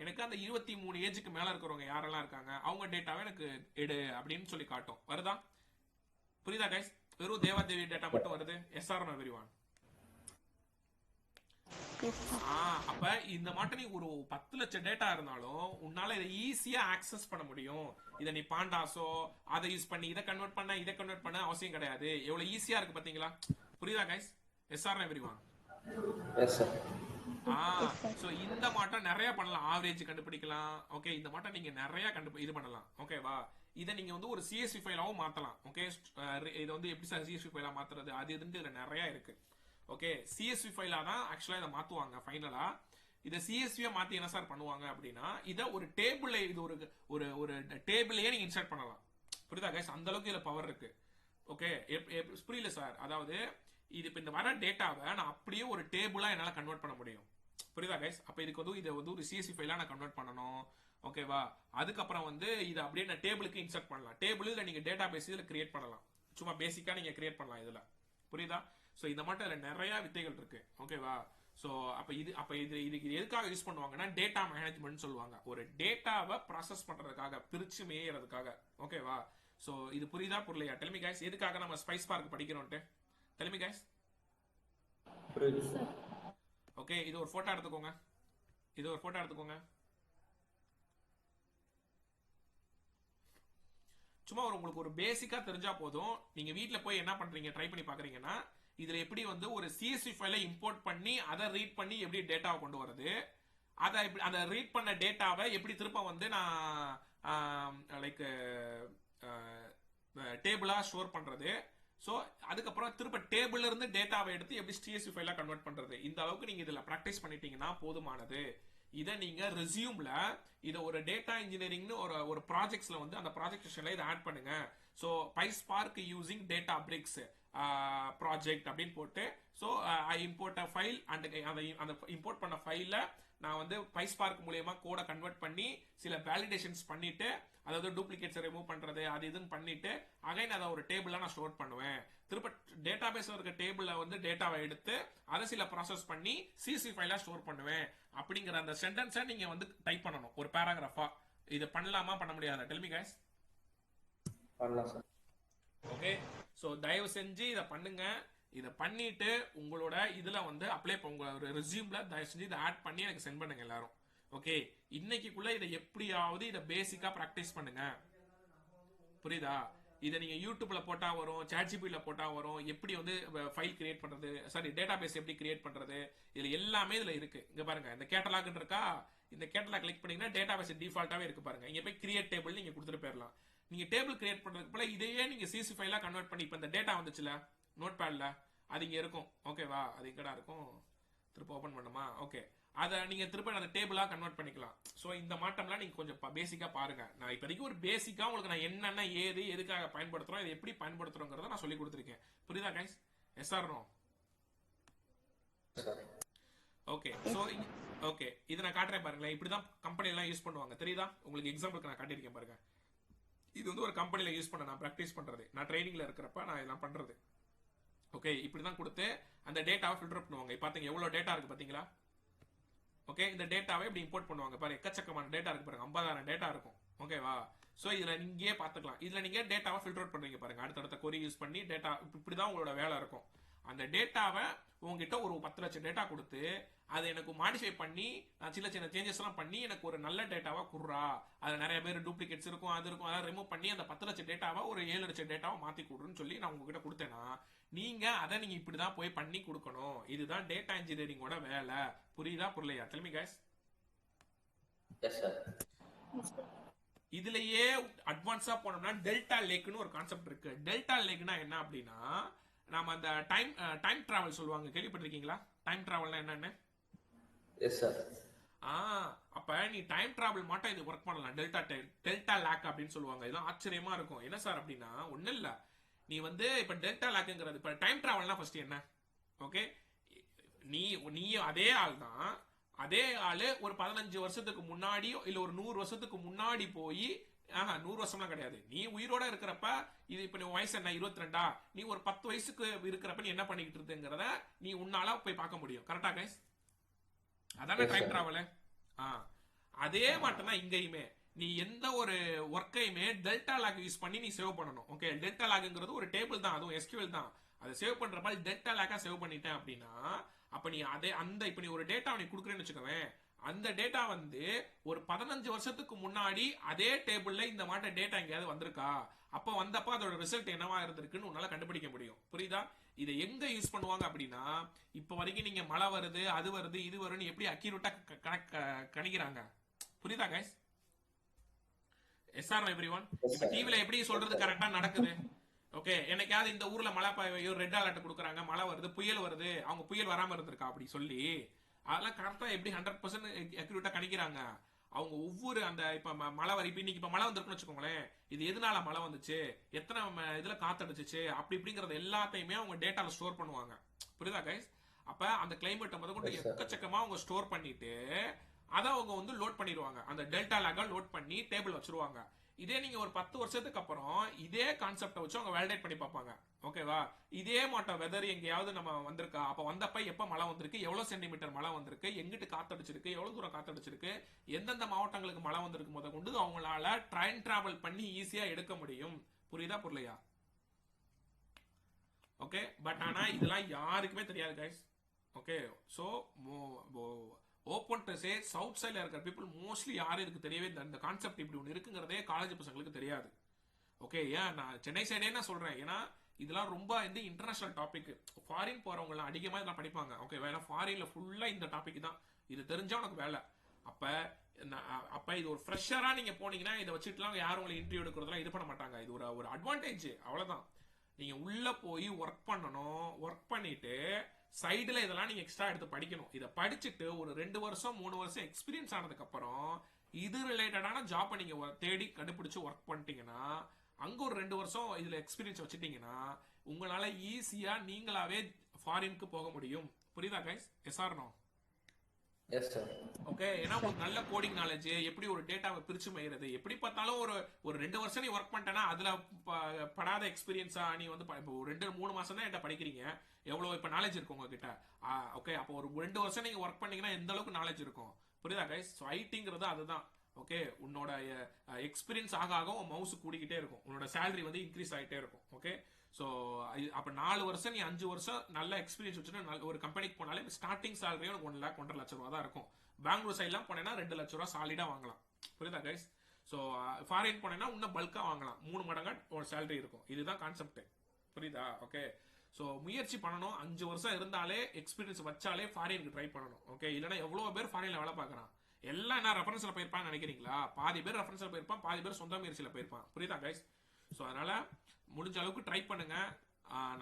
Speaker 1: எனக்கு அந்த 23 ஏஜுக்கு மேல இருக்கிறவங்க யாரெல்லாம் இருக்காங்க அவங்க டேட்டாவை எனக்கு எடு அப்படின்னு சொல்லி காட்டும். வருதா? புரியுதா கைஸ்? வெறும் தேவாதேவி டேட்டா மட்டும் வருது. Yes or everyone?
Speaker 3: Yes sir.
Speaker 1: அப்ப இந்த மாட்டம் நீ ஒரு 10 லட்சம் டேட்டா இருந்தாலும் உன்னால இதை ஈஸியா ஆக்சஸ் பண்ண முடியும். இதை நீ பாண்டாஸோ அதை யூஸ் பண்ணி இதை கன்வெர்ட் பண்ண அவசியம் கிடையாது. எவ்வளவு ஈஸியா இருக்கு பாத்தீங்களா? புரியுதா guys? Yes or everyone.
Speaker 2: Yes sir.
Speaker 1: So இந்த மாட்டம் நிறைய பண்ணலாம். ஆவரேஜ் கண்டுபிடிக்கலாம். ஓகே, இந்த மாட்டம் நீங்க நிறைய இது பண்ணலாம். ஓகேவா? இதை நீங்க வந்து ஒரு சிஎஸ்வி ஃபைலாவும் மாத்தலாம். ஓகே, இதை வந்து எப்படி சார் சிஎஸ்வி ஃபைலா மாத்துறது, அது இதுன்னு இதுல நிறைய இருக்கு. ஓகே, சிஎஸ்வி ஃபைலா தான் ஆக்சுவலா இதை மாத்துவாங்க ஃபைனலா. இதை சிஎஸ்வியா மாத்தி என்ன சார் பண்ணுவாங்க அப்படின்னா, இதை ஒரு டேபிள், இது ஒரு ஒரு ஒரு டேபிளையே நீங்க இன்சர்ட் பண்ணலாம். புரியுதா கைஸ்? அந்த அளவுக்கு இதுல பவர் இருக்கு. ஓகே, புரியல சார்? அதாவது இது இப்ப இந்த வர டேட்டாவை நான் அப்படியே ஒரு டேபிளா என்னால கன்வெர்ட் பண்ண முடியும். புரியுதா கைஸ்? அப்ப இதுக்கு வந்து இதை வந்து ஒரு சிஎஸ்வி ஃபைலா நான் கன்வெர்ட் பண்ணணும். ஓகேவா? அதுக்கப்புறம் வந்து இதை அப்படியே நான் டேபிளுக்கு இன்சர்ட் பண்ணலாம். டேபிள் இதுல நீங்க டேட்டா பேஸ் இதுல கிரியேட் பண்ணலாம். சும்மா பேசிக்கா நீங்க கிரியேட் பண்ணலாம் இதுல. புரியுதா? சோ இந்த மட்டும் இதுல நிறைய வித்தைகள் இருக்கு. ஓகேவா? சோ அப்ப இதுக்கு எதுக்காக யூஸ் பண்ணுவாங்கன்னா டேட்டா மேனேஜ்மெண்ட் சொல்லுவாங்க. ஒரு டேட்டாவை ப்ராசஸ் பண்றதுக்காக, பிரிச்சு மேயறதுக்காக. ஓகேவா? சோ இது புரியுதா புரியலையா? டெல் மீ கைஸ், எதுக்காக நம்ம ஸ்பைஸ் பார்க் படிக்கிறோம்ட்டு? Tell me guys.
Speaker 2: புரியுது
Speaker 3: சார்.
Speaker 1: ஓகே, இது ஒரு போட்டோ எடுத்துக்கோங்க. சும்மா உங்களுக்கு ஒரு பேசிக்கா தெரிஞ்சா போதும். நீங்க வீட்ல போய் என்ன பண்றீங்க, ட்ரை பண்ணி பாக்குறீங்கன்னா, இதுல எப்படி வந்து ஒரு சிஎஸ்வி ஃபைலை இம்போர்ட் பண்ணி அதை ரீட் பண்ணி எப்படி டேட்டாவை கொண்டு வரது, அதை ரீட் பண்ண டேட்டாவை எப்படி திரும்ப வந்து நான் லைக் டேபிளா ஸ்டோர் பண்றது. சோ அதுக்கப்புறம் திரும்ப டேபிள்ல இருந்து டேட்டாவை எடுத்து எப்படி சிஎஸ்வி ஃபைலா கன்வெர்ட் பண்றது. இந்த அளவுக்கு நீங்க இதுல பிராக்டிஸ் பண்ணிட்டீங்கன்னா போதுமானது. இதை நீங்க ரெஸ்யூம்ல இதை ஒரு டேட்டா இன்ஜினியரிங்னு ஒரு ப்ராஜெக்ட்ஸ்ல வந்து அந்த ப்ராஜெக்ட் செக்ஷன்ல இதை ஆட் பண்ணுங்க. So PySpark using data BRICS project அப்படின்னு போட்டு, so I import a file and அந்த இம்போர்ட் பண்ண ஃபைல நான் வந்து PySpark மூலியமா கோடை கன்வெர்ட் பண்ணி சில வேலிடேஷன்ஸ் பண்ணிட்டு, அதாவது டூப்ளிகேட்ஸ் ரிமூவ் பண்றது அது இதுன்னு பண்ணிட்டு அகைன் அதை ஒரு டேபிளா நான் ஸ்டோர் பண்ணுவேன். திரும்ப டேட்டா பேஸ்ல இருக்க டேபிள்ல வந்து டேட்டாவை எடுத்து அதை சில ப்ராசஸ் பண்ணி சிசி ஃபைலா ஸ்டோர் பண்ணுவேன் அப்படிங்கிற அந்த சென்டென்ஸை நீங்க வந்து டைப் பண்ணணும் ஒரு பேராகிராஃபா. இது பண்ணலாமா பண்ண முடியாதா? Del me guys.
Speaker 2: பண்ணலாம் சார்.
Speaker 1: ஓகே, சோ தயவு செஞ்சு இதை பண்ணுங்க. இதை பண்ணிட்டு உங்களோட இதுல வந்து அப்ளை உங்களோட ரெஸ்யூம்ல தயவு செஞ்சு இதை ஆட் பண்ணி எனக்கு சென்ட் பண்ணுங்க எல்லாரும். ஓகே, இன்னைக்குள்ள இதை எப்படியாவது இதை பேசிக்கா பிராக்டிஸ் பண்ணுங்க. புரியுதா? இதை நீங்க யூடியூப்ல போட்டா வரும், சாட்ஜிபில போட்டா வரும். எப்படி வந்து ஃபைல் கிரியேட் பண்றது, சாரி டேட்டா பேஸ் எப்படி கிரியேட் பண்றது, இதுல எல்லாமே இதுல இருக்கு. இங்க பாருங்க, இந்த கேட்டலாக் இருக்கா, இந்த கேட்டலாக் கிளிக் பண்ணீங்கன்னா டேட்டா பேஸ் டிஃபால்ட்டாவே இருக்கு பாருங்க. இங்க போய் கிரியேட் டேபிள் நீங்க கொடுத்துட்டு போயிடலாம். நீங்க டேபிள் கிரியேட் பண்றதுக்கு போல இதையே நீங்க சிசி ஃபைலா கன்வெர்ட் பண்ணி, இப்ப இந்த டேட்டா வந்துச்சுல நோட் பேட்ல, அது இங்க இருக்கும். ஓகேவா? அது எங்கடா இருக்கும், திரும்ப ஓபன் பண்ணுமா? ஓகே, அதை நீங்க திரும்ப அந்த டேபிளா கன்வெர்ட் பண்ணிக்கலாம். சோ இந்த மாற்றம்லாம் நீங்க கொஞ்சம் பேசிக்கா பாருங்க. நான் இப்போதைக்கு ஒரு பேசிக்கா உங்களுக்கு நான் என்னென்ன ஏது எதுக்காக பயன்படுத்துறோம், இதை எப்படி பயன்படுத்துறோங்கிறத நான் சொல்லி கொடுத்துருக்கேன். புரியுதா guys? Yes or no? Okay, so okay, இது நான் காட்டுறேன் பாருங்களேன். இப்படிதான் கம்பெனி எல்லாம் யூஸ் பண்ணுவாங்க. தெரியுதா உங்களுக்கு? எக்ஸாம்பிளுக்கு நான் காட்டியிருக்கேன் பாருங்க. இது வந்து ஒரு கம்பெனில யூஸ் பண்ண நான் பிராக்டிஸ் பண்றது, நான் ட்ரைனிங்ல இருக்கிறப்ப நான் இதெல்லாம் பண்றது. ஓகே, இப்படிதான் கொடுத்து அந்த டேட்டாவை ஃபில்டர் பண்ணுவாங்க. பாத்தீங்க எவ்வளவு டேட்டா இருக்கு பாத்தீங்களா? ஓகே, இந்த டேட்டாவை இப்படி இம்போர்ட் பண்ணுவாங்க பாருங்க. எக்கச்சக்கமான டேட்டா இருக்கு பாருங்க, 50,000 டேட்டா இருக்கும். ஓகேவா? சோ இதுல நீங்க பாத்துக்கலாம். இதுல நீங்க டேட்டாவை ஃபில்டர் பண்றீங்க பாருங்க. அடுத்தடுத்த கொரி யூஸ் பண்ணி டேட்டா, இப்படிதான் உங்களோட வேலை இருக்கும். அந்த டேட்டாவை உங்ககிட்ட ஒரு 10 லட்சம் டேட்டா கொடுத்து அதை எனக்கு மாடிஃபை பண்ணி நான் சின்ன சின்ன சேஞ்சஸ் எல்லாம் பண்ணி எனக்கு ஒரு நல்ல டேட்டாவா குடுறா, அதுல நிறைய பேர் டூப்ளிகேட்ஸ் இருக்கும், அது இருக்கும், அதெல்லாம் ரிமூவ் பண்ணி அந்த 10 லட்சம் டேட்டாவை ஒரு 7 லட்சம் டேட்டாவை மாத்தி கொடுன்னு சொல்லி நான் உங்ககிட்ட கொடுத்தேன்னா நீங்க அதை நீங்க இப்படிதான் போய் பண்ணி கொடுக்கணும். இதுதான் டேட்டா இன்ஜினியரிங்கோட வேலை. புரியுதா புரியலையா? Tell me guys.
Speaker 2: Yes sir.
Speaker 1: இதுலயே அட்வான்ஸா போனோம்னா டெல்டா லேக்னு ஒரு கான்செப்ட் இருக்கு. டெல்டா லேக்னா என்ன அப்படின்னா, நாம அந்த டைம் டிராவல் சொல்லுவாங்க, கேள்விப்பட்டிருக்கீங்களா? டைம் டிராவல்னா என்னன்னு?
Speaker 2: S sir.
Speaker 1: அப்ப நீ டைம் டிராவல் மட்டும் இது ஒர்க் பண்ணலாம். டெல்டா லேக் அப்படின்னு சொல்லுவாங்க. இதெல்லாம் ஆச்சரியமா இருக்கும். என்ன சார் அப்படின்னா, ஒண்ணு இல்ல, நீ வந்து இப்ப டெல்டா லேக்ங்கிறது, இப்ப டைம் டிராவல்னா ஃபர்ஸ்ட் என்ன? ஓகே, நீ அதே ஆள் தான், அதே ஆளு ஒரு 15 வருஷத்துக்கு முன்னாடியோ இல்ல ஒரு 100 வருஷத்துக்கு முன்னாடி போய், 100 வருஷம்லாம் கிடையாது, நீ உயிரோட இருக்கிறப்ப, இது இப்ப நீ வயசு என்ன 22, நீ ஒரு 10 வயசுக்கு இருக்கிறப்ப நீ என்ன பண்ணிக்கிட்டு இருக்குங்கிறத நீ உன்னால போய் பார்க்க முடியும். கரெக்டா கைஸ்? அதான டைம் டிராவல். அதே மட்டும் தான் இங்கேயுமே. நீ எந்த ஒரு ஒர்க்கையுமே டெல்டா லாக் யூஸ் பண்ணி நீ சேவ் பண்ணணும். ஓகே, டெல்டா லாக்ங்கிறது ஒரு டேபிள் தான், அதுவும் எஸ்கியூஎல் தான். அதை சேவ் பண்ற மாதிரி டேட்டா லேக்கா சேவ் பண்ணிட்டேன் அப்படின்னா அப்ப நீ அதே அந்த இப்ப நீ ஒரு டேட்டா நீ கொடுக்குறேன்னு வச்சுக்கவேன், அந்த டேட்டா வந்து ஒரு 15 வருஷத்துக்கு முன்னாடி அதே டேபிள்ல இந்த மாட்ட டேட்டா எங்கேயாவது வந்திருக்கா, அப்ப வந்தப்ப அதோட ரிசல்ட் என்னவா இருந்திருக்குன்னு உன்னால கண்டுபிடிக்க முடியும். புரியுதா? இதை எங்க யூஸ் பண்ணுவாங்க அப்படின்னா, இப்ப வரைக்கும் நீங்க மழை வருது அது வருது இது வரும்னு எப்படி அக்யூரேட்டா கணிக்கிறாங்க. புரியுதா கைஸ்? Yes or every one. இப்ப டிவில எப்படி சொல்றது கரெக்டா நடக்குது. ஓகே, என்னைக்காவது இந்த ஊர்ல மழை ரெட் அலர்ட் கொடுக்குறாங்க, மழை வருது புயல் வருது, அவங்க புயல் வராம இருந்திருக்கா அப்படி சொல்லி அதெல்லாம் கரெக்டா எப்படி 100% அக்யூரேட்டா கணிக்கிறாங்க. அவங்க ஒவ்வொரு அந்த இப்ப மழை வர இப்ப இன்னைக்கு இப்ப மழை வந்திருக்குன்னு வச்சுக்கோங்களேன், இது எதனால மழை வந்துச்சு, எத்தனை இதுல காத்தடிச்சிச்சு அப்படி இப்படிங்கறது எல்லாத்தையுமே அவங்க டேட்டால ஸ்டோர் பண்ணுவாங்க. புரியுதா கைஸ்? அப்ப அந்த கிளைமேட்டை முத கொண்டு எக்கச்சக்கமா அவங்க ஸ்டோர் பண்ணிட்டு அதை அவங்க வந்து லோட் பண்ணிடுவாங்க, அந்த டெல்டா லாக லோட் பண்ணி டேபிள் வச்சிருவாங்க. இதே நீங்க ஒரு 10 வருஷத்துக்கு அப்புறம் இதே கான்செப்டை வச்சு அவங்க வேலிடேட் பண்ணி பார்ப்பாங்க. ஓகேவா? இதே மாட்டம் வெதர் எங்கேயாவது நம்ம வந்திருக்கா, அப்ப வந்தப்ப எப்ப மழை வந்திருக்கு, எவ்வளவு சென்டிமீட்டர் மழை வந்திருக்கு, எங்கிட்டு காத்தடிச்சிருக்கு, எவ்வளவு தூரம் காத்தடிச்சிருக்கு, எந்தெந்த மாவட்டங்களுக்கு மழை வந்திருக்கு முத கொண்டு அவங்களால ட்ரெயின் டிராவல் பண்ணி ஈஸியா எடுக்க முடியும். புரியுதா புரியலையா? ஓகே, பட் ஆனா இதெல்லாம் யாருக்குமே தெரியாது guys. Okay, so open to say south சைட்ல இருக்கிற பீப்புள் மோஸ்ட்லி யாரும் இதுக்கு தெரியவே இந்த கான்செப்ட் இப்படி ஒன்று இருக்குங்கிறதே காலேஜ் பசங்களுக்கு தெரியாது. ஓகே, ஏன் நான் சென்னை சைடே நான் சொல்றேன், ஏன்னா இதெல்லாம் ரொம்ப வந்து இன்டர்நேஷனல் டாபிக். ஃபாரின் போறவங்க எல்லாம் அதிகமா இதெல்லாம் படிப்பாங்க. ஓகே, ஏன்னா ஃபாரின்ல ஃபுல்லா இந்த டாபிக் தான், இது தெரிஞ்சா உனக்கு வேலை. அப்ப இது ஒரு ஃப்ரெஷரா நீங்க போனீங்கன்னா இதை வச்சுட்டுலாம் யாரும் உங்களை இன்டர்வியூ எடுக்கிறதுலாம் இது பண்ண மாட்டாங்க. இது ஒரு அட்வான்டேஜ், அவ்வளவுதான். நீங்க உள்ள போய் ஒர்க் பண்ணணும், ஒர்க் பண்ணிட்டு சைடுல இதெல்லாம் நீங்க எக்ஸ்ட்ரா எடுத்து படிக்கணும். இதை படிச்சுட்டு ஒரு 2 வருஷம் 3 வருஷம் எக்ஸ்பீரியன்ஸ் ஆனதுக்கு அப்புறம் இது ரிலேட்டடான ஜாப்பை நீங்க தேடி கண்டுபிடிச்சு ஒர்க் பண்ணிட்டீங்கன்னா, அங்க ஒரு 2 வருஷம் இதுல எக்ஸ்பீரியன்ஸ் வச்சுட்டீங்கன்னா உங்களால ஈஸியா நீங்களாவே ஃபாரினுக்கு போக முடியும். புரியுதா guys? Yes or no?
Speaker 2: Yes sir.
Speaker 1: Okay, ஏன்னா உங்களுக்கு நல்ல கோடிங் நாலேஜ், எப்படி ஒரு டேட்டாவை பிரிச்சு மேய்றது, எப்படி பார்த்தாலும் ஒரு 2 வருஷம் நீ ஒர்க் பண்ணிட்டேன்னா அதுல படாத எக்ஸ்பீரியன்ஸா நீ வந்து இப்போ 2-3 மாசம் தான் என்கிட்ட படிக்கிறீங்க, எவ்வளவு இப்ப நாலேஜ் இருக்கும் உங்ககிட்ட. ஓகே, அப்போ ஒரு 2 வருஷம் நீங்க ஒர்க் பண்ணீங்கன்னா எந்த அளவுக்கு நாலேஜ் இருக்கும். புரியுதா கைஸ்? ஸோ ஐடிங்கிறது அதுதான். ஓகே, உன்னோட எக்ஸ்பீரியன்ஸ் ஆக ஆக உன் மவுஸ் கூடிக்கிட்டே இருக்கும், உன்னோட சேலரி வந்து இன்க்ரீஸ் ஆகிட்டே இருக்கும். ஓகே, ஸோ அப்போ 4 வருஷம் நீ 5 வருஷம் நல்ல எக்ஸ்பீரியன்ஸ் வச்சுட்டு ஒரு கம்பெனிக்கு போனாலே ஸ்டார்டிங் சேலரி உனக்கு 1 lakh 1.5 லட்சம் ரூபா தான் இருக்கும். பெங்களூர் சைட்லாம் போனேன்னா 2 லட்சம் ரூபா சாலிடா வாங்கலாம். புரியுதா கைஸ்? ஸோ ஃபாரின் போனேன்னா இன்னும் பல்கா வாங்கலாம், 3 மடங்கா ஒரு சேலரி இருக்கும். இதுதான் கான்செப்ட். புரியுதா? ஓகே, ஸோ முயற்சி பண்ணணும். 5 வருஷம் இருந்தாலே எக்ஸ்பீரியன்ஸ் வச்சாலே ஃபாரினுக்கு ட்ரை பண்ணணும். ஓகே, இல்லைன்னா எவ்வளோ பேர் ஃபாரின்ல வேலை பார்க்குறான், எல்லாம் என்ன ரெஃபரன்ஸ்ல போயிருப்பான்னு நினைக்கிறீங்களா? பாதி பேர் ரெஃபரன்ஸ்ல போயிருப்பான், பாதி பேர் சொந்த முயற்சியில போயிருப்பான். புரியுதா கைஸ்? ஸோ அதனால முடிஞ்ச அளவுக்கு ட்ரை பண்ணுங்க,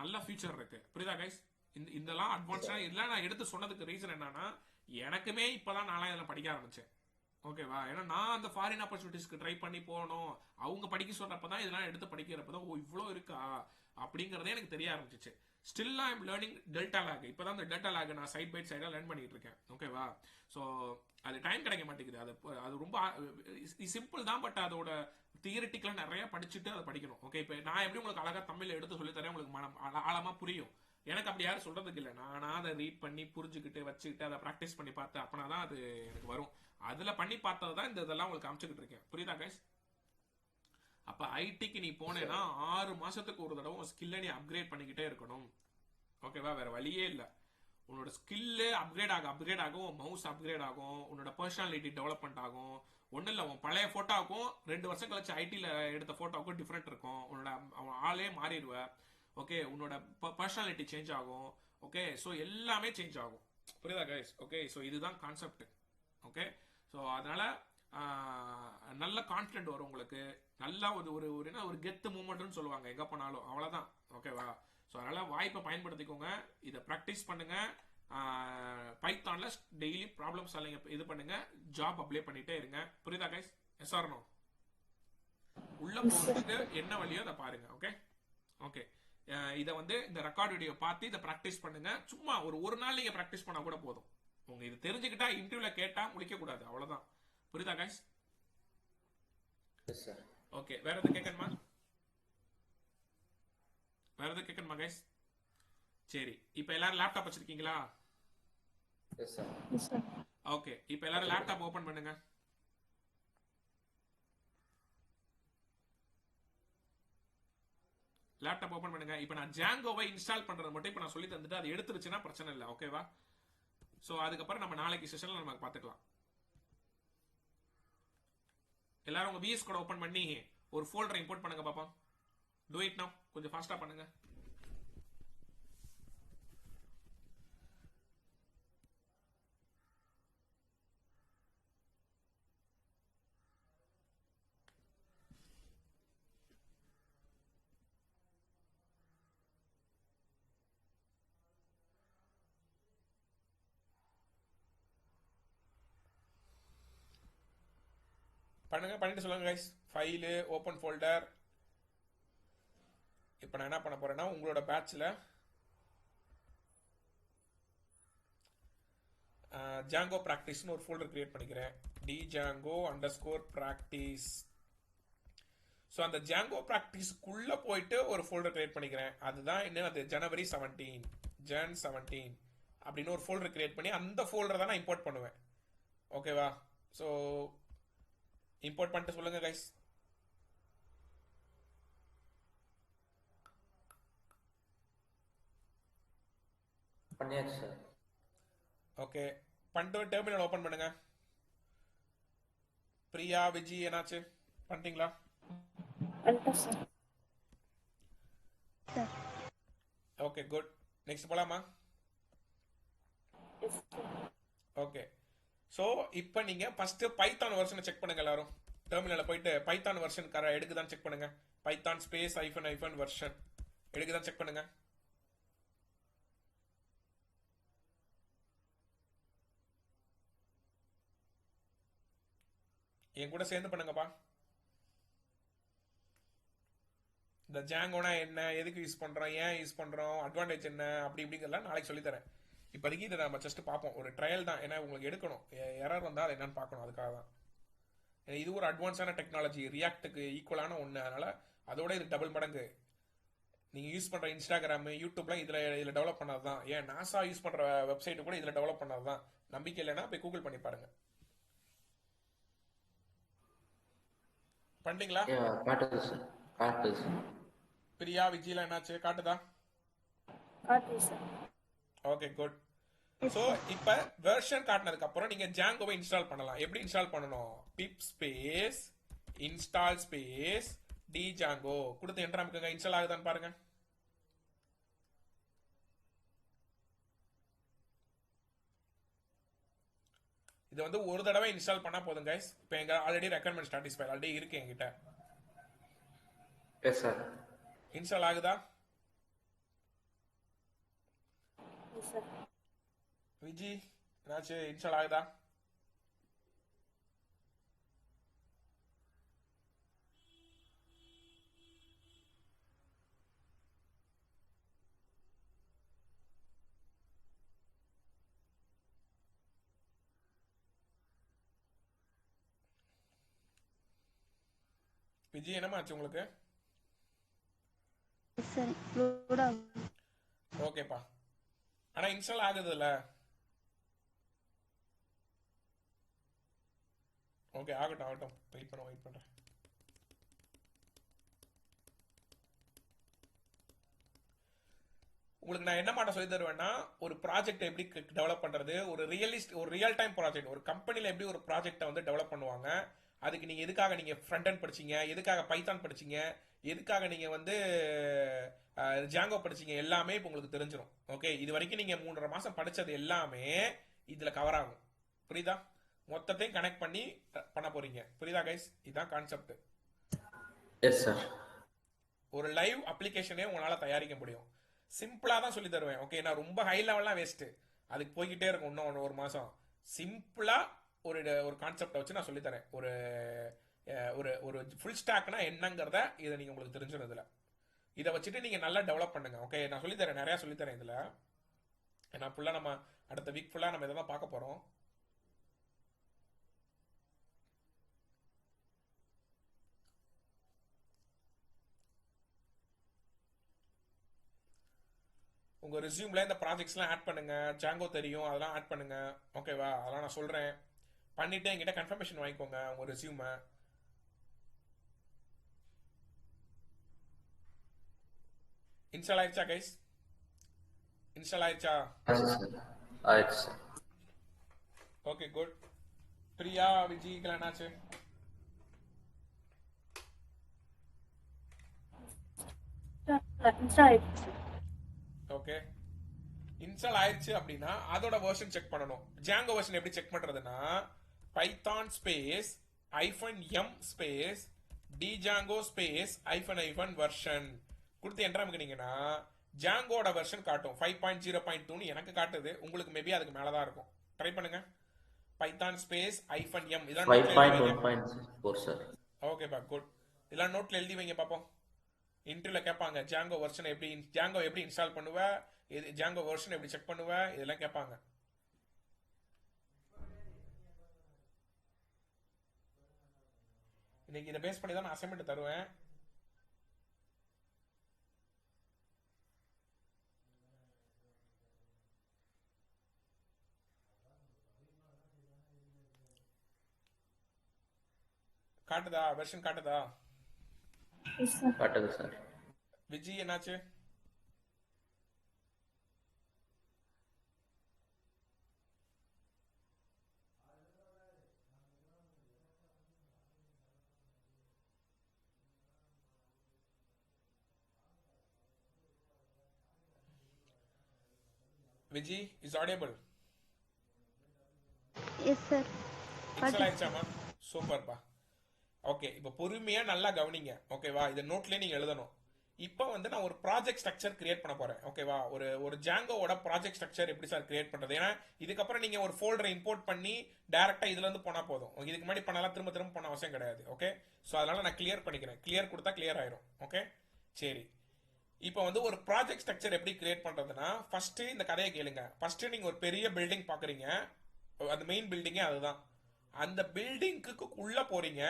Speaker 1: நல்ல ஃபியூச்சர் இருக்கு. புரியுதா கைஸ்? இதெல்லாம் அட்வான்ஸா இல்லை. நான் எடுத்து சொன்னதுக்கு ரீசன் என்னன்னா, எனக்குமே இப்பதான் நான்லாம் இதெல்லாம் படிக்க ஆரம்பிச்சேன். ஓகேவா? ஏன்னா நான் அந்த ஃபாரின் ஆப்பர்ச்சுனிட்டிஸ்க்கு ட்ரை பண்ணி போகணும், அவங்க படிக்க சொல்றப்பதான் இதெல்லாம் எடுத்து படிக்கிறப்பதான் ஓ இவ்வளோ இருக்கா அப்படிங்கறதே எனக்கு தெரிய ஆரம்பிச்சிச்சு. Still I am learning delta lock. இப்பதான் இந்த டெல்டா லாக் நான் சைட் பை சைடா லேர்ன் பண்ணிட்டு இருக்கேன். ஓகேவா? ஸோ அது டைம் கிடைக்க மாட்டேங்குது. அது ரொம்ப சிம்பிள் தான், பட் அதோட தியரிட்டிக்கலா நிறைய படிச்சுட்டு அதை படிக்கணும். ஓகே, இப்போ நான் எப்படி உங்களுக்கு அழகா தமிழ்ல எடுத்து சொல்லி தரேன், உங்களுக்கு ஆழமா புரியும். எனக்கு அப்படி யாரும் சொல்றதுக்கு இல்லை, நானா அதை ரீட் பண்ணி புரிஞ்சுக்கிட்டு வச்சுக்கிட்டு அதை ப்ராக்டிஸ் பண்ணி பார்த்து அப்படின்னா தான் அது எனக்கு வரும். அதுல பண்ணி பார்த்தது தான் இதெல்லாம் உங்களுக்கு காமிச்சுக்கிட்டு இருக்கேன். புரியுதா கைஸ்? அப்ப ஐடிக்கு நீ போனேன்னா 6 மாசத்துக்கு ஒரு தடவை ஸ்கில்லை நீ அப்கிரேட் பண்ணிக்கிட்டே இருக்கணும். ஓகேவா? வேற வழியே இல்லை. உன்னோட ஸ்கில்லு அப்கிரேட் ஆகும், உன் மவுஸ் அப்கிரேட் ஆகும், உன்னோட பர்சனாலிட்டி டெவலப்மெண்ட் ஆகும். ஒன்றும் இல்லை, உன் பழைய போட்டோவுக்கும் 2 வருஷம் கழிச்சு ஐடியில் எடுத்த போட்டோவுக்கும் டிஃப்ரெண்ட் இருக்கும். உன்னோட ஆளே மாறிடுவ. ஓகே, உன்னோட பர்சனாலிட்டி சேஞ்ச் ஆகும். ஓகே, ஸோ எல்லாமே சேஞ்ச் ஆகும். புரியுதா கைஸ்? ஓகே, ஸோ இதுதான் கான்செப்ட். ஓகே, ஸோ அதனால நல்ல கான்ஃபிடென்ட் வரும் உங்களுக்கு, நல்ல ஒரு கெத்து மூமெண்ட்னு சொல்லுவாங்க எங்க போனாலும், அவ்வளவுதான். ஓகேவா? ஸோ அதனால வாய்ப்பை பயன்படுத்திக்கோங்க, இதை ப்ராக்டிஸ் பண்ணுங்க. பைத்தான்ல டெய்லி ப்ராப்ளம் சால்விங் இது பண்ணுங்க, ஜாப் அப்ளை பண்ணிட்டே இருங்க. புரியுதா கைஸ்? Yes or no? உள்ள போகிறதுக்கு என்ன வழியோ அதை பாருங்க. ஓகே ஓகே, இதை வந்து இந்த ரெக்கார்ட் வீடியோ பார்த்து இதை ப்ராக்டிஸ் பண்ணுங்க. சும்மா ஒரு நாள் நீங்க ப்ராக்டிஸ் பண்ணா கூட போதும். உங்க இது தெரிஞ்சுக்கிட்டா இன்டர்வியூல கேட்டா முடிக்க கூடாது, அவ்வளவுதான். புரியுதா கைஸ்? ஓகே, வேற எதுவும் கேட்கணுமா? வேற எதுவும் கேட்கணுமா கைஸ்? சரி, இப்போ எல்லாரும் லேப்டாப் வச்சிருக்கீங்களா? ஓகே, இப்போ எல்லாரும் லேப்டாப் ஓபன் பண்ணுங்க. லேப்டாப் ஓப்பன் பண்ணுங்க. இப்போ நான் ஜாங்கோவை இன்ஸ்டால் பண்றது மட்டும் இப்போ நான் சொல்லி தந்துட்டு அது எடுத்துருச்சுன்னா பிரச்சனை இல்லை, ஓகேவா? ஸோ அதுக்கப்புறம் நம்ம நாளைக்கு செஷன்ல நம்ம பார்த்துக்கலாம். எல்லாரும் உங்க VS கோட் ஓப்பன் பண்ணி ஒரு ஃபோல்டரை இம்போர்ட் பண்ணுங்க பாப்பா. டூ இட் நவ், கொஞ்சம் ஃபாஸ்டா பண்ணுங்க. பண்ணுங்க, பண்ணிட்டு சொல்லுங்க கைஸ். File, open folder. இப்போ நான் என்ன பண்ண போறேன்னா உங்களோட பேட்ச்ல ஜாங்கோ ப்ராக்டிஸ்னு ஒரு ஃபோல்டர் கிரியேட் பண்ணிக்கிறேன். django underscore practice. ஸோ அந்த ஜாங்கோ ப்ராக்டிஸ்க்குள்ள போயிட்டு ஒரு ஃபோல்டர் கிரியேட் பண்ணிக்கிறேன். அதுதான் என்னது ஜனவரி 17 ஜன் 17 அப்படின்னு ஒரு ஃபோல்டர் கிரியேட் பண்ணி அந்த ஃபோல்டரை தான் நான் இம்போர்ட் பண்ணுவேன், ஓகேவா? ஸோ இம்போர்ட் பண்ணிட்டு சொல்லுங்க கைஸ்.
Speaker 2: பண்ணியாச்சு சார்.
Speaker 1: ஓகே, பண்ணிட்டு டெர்மினல் ஓப்பன் பண்ணுங்க. பிரியா, விஜி என்னாச்சு, பண்ணிட்டீங்களா?
Speaker 3: பண்ணிட்டேன் sir. Sir.
Speaker 1: Okay good. Next போலாமா?
Speaker 3: Yes sir.
Speaker 1: ஓகே, ஸோ இப்போ நீங்க ஃபர்ஸ்ட் பைத்தான் வெர்ஷனை செக் பண்ணுங்க எல்லாரும். டெர்மினலில் போயிட்டு பைத்தான் வெர்ஷன் எடுக்குதான் செக் பண்ணுங்க. பைத்தான் ஸ்பேஸ் ஐஃபன் வெர்ஷன் எடுக்குதான் செக் பண்ணுங்க. என் கூட சேர்ந்து பண்ணுங்கப்பா. இந்த ஜாங்கோனா என்ன, எதுக்கு யூஸ் பண்றோம், ஏன் யூஸ் பண்றோம், அட்வான்டேஜ் என்ன, அப்படி இப்படிங்கிறதெல்லாம் நாளைக்கு சொல்லித்தரேன். இப்போதைக்கு இதை நம்ம ஜஸ்ட் பார்ப்போம், ஒரு ட்ரையல் தான். ஏன்னா உங்களுக்கு எடுக்கணும், எரர் வந்தால் அது என்னன்னு பார்க்கணும், அதுக்காக தான். இது ஒரு அட்வான்ஸான டெக்னாலஜி, ரியாக்டுக்கு ஈக்குவலான ஒன்று. அதனால அதோட இது டபுள் மடங்கு. நீங்கள் யூஸ் பண்ணுற இன்ஸ்டாகிராமு, யூடியூப்லாம் இதில் டெவலப் பண்ணது தான். ஏன் நாசா யூஸ் பண்ணுற வெப்சைட்டு கூட இதில் டெவலப் பண்ணது தான். நம்பிக்கை இல்லைன்னா போய் கூகுள் பண்ணி பாருங்க. பண்ணிட்டீங்களா?
Speaker 2: காட்டுது சார், காட்டுது சார்.
Speaker 1: பிரியா, விஜிலாம் என்னாச்சு, காட்டுதா?
Speaker 3: காட்டுது சார்.
Speaker 1: Okay good. ஸோ இப்போ வெர்ஷன் காட்டினதுக்கு அப்புறம் நீங்க ஜாங்கோவை இன்ஸ்டால் பண்ணலாம். எப்படி இன்ஸ்டால் பண்ணணும்? pip space install space django கொடுத்து என்டர் அமைக்குங்க. இன்ஸ்டால் ஆகுதான்னு பாருங்க. இது வந்து ஒரு தடவை இன்ஸ்டால் பண்ணா போதும் கைஸ். இப்போ எங்க ஆல்ரெடி ரெக்யர்மெண்ட் ஸ்டாட்டிஸ் ஃபைல் ஆல்ரெடி இருக்கு என்கிட்ட.
Speaker 2: Yes sir.
Speaker 1: இன்ஸ்டால் ஆகுதா?
Speaker 3: Yes sir.
Speaker 1: விஜி என்னாச்சு, இன்ஸ்டால் ஆகுதா? விஜி என்னமா ஆச்சு உங்களுக்கு?
Speaker 3: Yes sir. லோட் ஆகுது.
Speaker 1: ஓகேப்பா, ஆனா இன்ஸ்டால் ஆகுதுல்ல? ஓகே, ஆகட்டும் ஆகட்டும், வெயிட் பண்றேன். உங்களுக்கு நான் என்ன மாட்ட சொல்லி தருவேன்னா, ஒரு ப்ராஜெக்ட் எப்படி டெவலப் பண்றது, ஒரு ரியல் டைம் ப்ராஜெக்ட், ஒரு கம்பெனில எப்படி ஒரு ப்ராஜெக்டை வந்து டெவலப் பண்ணுவாங்க, அதுக்கு நீங்க எதுக்காக நீங்க ஃப்ரண்ட் எண்ட் படிச்சீங்க, எதுக்காக பைத்தான் படிச்சீங்க, எதுக்காக நீங்க வந்து ஜாங்கோ படிச்சீங்க, எல்லாமே இப்போ உங்களுக்கு தெரிஞ்சிடும். ஓகே, இது வரைக்கும் நீங்க 3.5 மாசம் படிச்சது எல்லாமே இதுல கவர் ஆகும். புரியுதா? மொத்தத்தையும் கனெக்ட் பண்ணி பண்ண போறீங்க. புரியுதா கைஸ்? இதுதான் கான்செப்ட்.
Speaker 2: Yes sir.
Speaker 1: ஒரு லைவ் அப்ளிகேஷனே உங்களால தயாரிக்க முடியும். சிம்பிளா தான் சொல்லி தருவேன். ஓகே, நான் ரொம்ப ஹை லெவல்லாம் வேஸ்ட், அதுக்கு போய்கிட்டே இருக்கும் இன்னும் 1 மாசம். சிம்பிளா ஒரு கான்செப்டை வச்சு நான் சொல்லித்தரேன். ஒரு ஒரு ஒரு ஃபுல் ஸ்டாக்னா என்னங்கிறத இதை நீங்க உங்களுக்கு தெரிஞ்சிடும். இதுல இதை வச்சுட்டு நீங்க நல்லா டெவலப் பண்ணுங்க. ஓகே, நான் சொல்லித்தரேன், நிறைய சொல்லித்தரேன் இதுல. ஏன்னா ஃபுல்லா நம்ம அடுத்த வீக் ஃபுல்லா நம்ம இதை தான் பார்க்க போறோம். உங்க ரெஸ்யூம்ல இந்த ப்ராஜெக்ட்ஸ்லாம் ஆட் பண்ணுங்க. ஜாங்கோ தெரியும், அதெல்லாம் ஆட் பண்ணுங்க. ஓகேவா? அதெல்லாம் நான் சொல்றேன். பண்ணிட்டு என்கிட்ட கன்ஃபர்மேஷன் வாங்கிக்கோங்க உங்க ரெஸ்யூமை. இன்ஸ்டால் ஆயிடுச்சா கைஸ்? இன்ஸ்டால் ஆயிடுச்சா?
Speaker 2: ஆச்சு சார். ஆயிடுச்சு சார்.
Speaker 1: Okay good. பிரியா விஜய்க்கு என்னாச்சு?
Speaker 3: இன்ஸ்டால் ஆயிடுச்சு.
Speaker 1: ஓகே, இன்ஸ்டால் ஆயிடுச்சு அப்படின்னா அதோட வெர்ஷன் செக் பண்ணணும். ஜாங்கோ வெர்ஷன் எப்படி செக் பண்றதுன்னா Python space -m space django space -, version கொடுத்து என்ட்ரு அமுக்குனீங்கன்னா ஜாங்கோட வெர்ஷன் காட்டும். 5.0.2 எனக்கு காட்டுது, உங்களுக்கு மேபி அதுக்கு மேல தான் இருக்கும். ட்ரை பண்ணுங்க. பைத்தான் ஸ்பேஸ் -m இதெல்லாம் நோட்ல எழுதி வைங்க.
Speaker 2: 5.1.4 சார்.
Speaker 1: ஓகேப்பா குட். இதெல்லாம் நோட்ல எழுதி வைங்க பாப்போம். இன்டர்வியூல கேட்பாங்க ஜாங்கோ வெர்ஷன் எப்படி, ஜாங்கோ எப்படி இன்ஸ்டால் பண்ணுவ, ஜாங்கோ வெர்ஷன் எப்படி செக் பண்ணுவ, இதெல்லாம் கேட்பாங்க. இன்னைக்கு இதை பேஸ் பண்ணி தான் நான் அசைன்மெண்ட் தருவேன். காட்டுதா வெர்ஷன் காட்டுதா?
Speaker 3: Yes sir.
Speaker 2: காட்டுது சார்.
Speaker 1: விஜய் என்னாச்சு? Vijay is audible.
Speaker 3: Yes sir.
Speaker 1: Install ஆயிடுச்சாமா? சூப்பர்ப்பா. ஓகே, இப்போ பொறுமையா நல்லா கவனிங்க. ஓகேவா? இதை நோட்லயே நீங்க எழுதணும். இப்போ வந்து நான் ஒரு ப்ராஜெக்ட் ஸ்ட்ரக்சர் கிரியேட் பண்ண போறேன். ஓகேவா? ஒரு ஜாங்கோவோட ப்ராஜெக்ட் ஸ்ட்ரக்சர் எப்படி சார் கிரியேட் பண்றது? ஏன்னா இதுக்கப்புறம் நீங்க ஒரு ஃபோல்டரை இம்போர்ட் பண்ணி டைரக்டா இதுல இருந்து போனா போதும். இதுக்கு முன்னாடி பண்ணலாம் திரும்ப திரும்ப பண்ண அவசியம் கிடையாது. ஓகே, ஸோ அதனால நான் கிளியர் பண்ணிக்கிறேன். கிளியர் கொடுத்தா கிளியர் ஆயிரும். ஓகே சரி. இப்போ வந்து ஒரு ப்ராஜெக்ட் ஸ்ட்ரக்சர் எப்படி கிரியேட் பண்றதுன்னா ஃபர்ஸ்ட் இந்த கதையை கேளுங்க. ஃபர்ஸ்ட் நீங்க ஒரு பெரிய பில்டிங் பாக்குறீங்க, அந்த மெயின் பில்டிங்கே அதுதான். அந்த பில்டிங்க்கு உள்ள போறீங்க,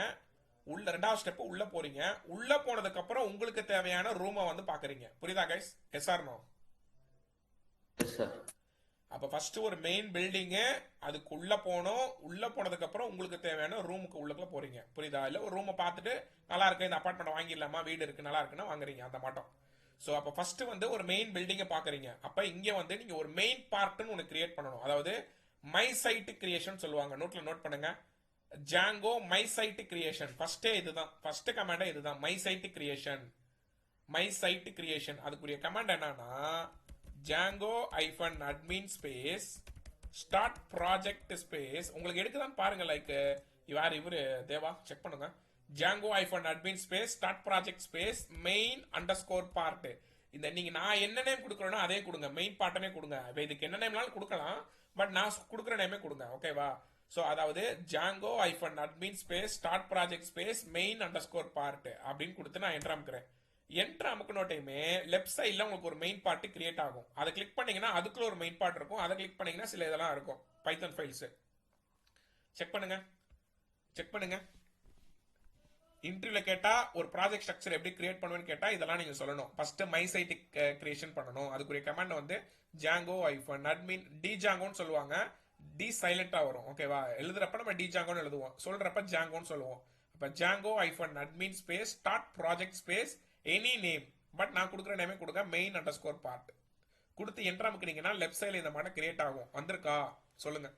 Speaker 1: உள்ள ரெண்டாவது ஸ்டெப் உள்ள போறீங்க. உள்ள போனதுக்கு அப்புறம் உங்களுக்கு தேவையான ரூமை வந்து பாக்குறீங்க. புரியுதா guys? Yes or no?
Speaker 2: Yes sir.
Speaker 1: அப்ப ஃபர்ஸ்ட் ஒரு மெயின் பில்டிங், அதுக்கு உள்ள போனோம். உள்ள போனதுக்கு அப்புறம் உங்களுக்கு தேவையான ரூமுக்கு உள்ளக்குள்ள போறீங்க. புரியுதா? இல்ல ஒரு ரூமை பார்த்துட்டு நல்லா இருக்கு, இந்த அபார்ட்மெண்ட் வாங்கிடலாமா, வீடு இருக்கு நல்லா இருக்குன்னா வாங்குறீங்க, அந்த மாட்டோம். ஸோ அப்போ ஃபர்ஸ்ட் வந்து ஒரு மெயின் பில்டிங்கை பாக்குறீங்க. அப்ப இங்க வந்து நீங்க ஒரு மெயின் பார்ட்னு ஒன்று கிரியேட் பண்ணணும். அதாவது மை சைட் கிரியேஷன் சொல்லுவாங்க. நோட்ல நோட் பண்ணுங்க. Django my site creation. ஃபர்ஸ்டே இதுதான், ஃபர்ஸ்ட் கமாண்டே இதுதான், my site creation. My site creation அதுக்குரிய கமாண்ட் என்னன்னா Django -admin space start project space. உங்களுக்கு எடுக்குதான் பாருங்க. லைக் யார் இவரு தேவா, செக் பண்ணுங்க. Django -admin space start project space main underscore part. இந்த நீங்க நான் என்ன நேம் கொடுக்குறேனோ அதே கொடுங்க, மெயின் பார்ட்டனே கொடுங்க. இதுக்கு என்ன நேம்னாலும் கொடுக்கலாம், பட் நான் கொடுக்குற நேமே கொடுங்க. ஓகேவா? ஸோ அதாவது Django -admin space start project space main underscore part அப்படின்னு கொடுத்து நான் என்ட்ரு அமுக்குறேன். என்ட்ரு அமுக்கணும் டைமே லெஃப்ட் சைடில் உங்களுக்கு ஒரு மெயின் பார்ட் கிரியேட் ஆகும். அதை கிளிக் பண்ணீங்கன்னா அதுக்குள்ள ஒரு மெயின் பார்ட் இருக்கும். அதை கிளிக் பண்ணீங்கன்னா சில இதெல்லாம் இருக்கும், பைத்தன் ஃபைல்ஸ். செக் பண்ணுங்க, செக் பண்ணுங்க. இன்டர்வியூல கேட்டா ஒரு ப்ராஜெக்ட் ஸ்ட்ரக்சர் எப்படி கிரியேட் பண்ணுவேன்னு கேட்டா இதெல்லாம் நீங்க சொல்லணும். ஃபர்ஸ்ட் மை சைட் கிரியேஷன் பண்ணணும். அதுக்குரிய கமாண்ட் வந்து ஜாங்கோ -admin djangoன்னு சொல்லுவாங்க. டி சைலண்டா வரும். ஓகேவா? எழுதுறப்ப நம்ம djangoன்னு எழுதுவோம், சொல்றப்ப ஜாங்கோன்னு சொல்லுவோம். அப்ப Django -admin space start project space any name, but நான் கொடுக்குற நேமே கொடுங்க, மெயின் அண்டர்ஸ்கோர் பார்ட் கொடுத்து என்ட்ரு அமுக்குனீங்கன்னா லெஃப்ட் சைடில் இந்த மாதிரி கிரியேட் ஆகும். வந்திருக்கா சொல்லுங்க.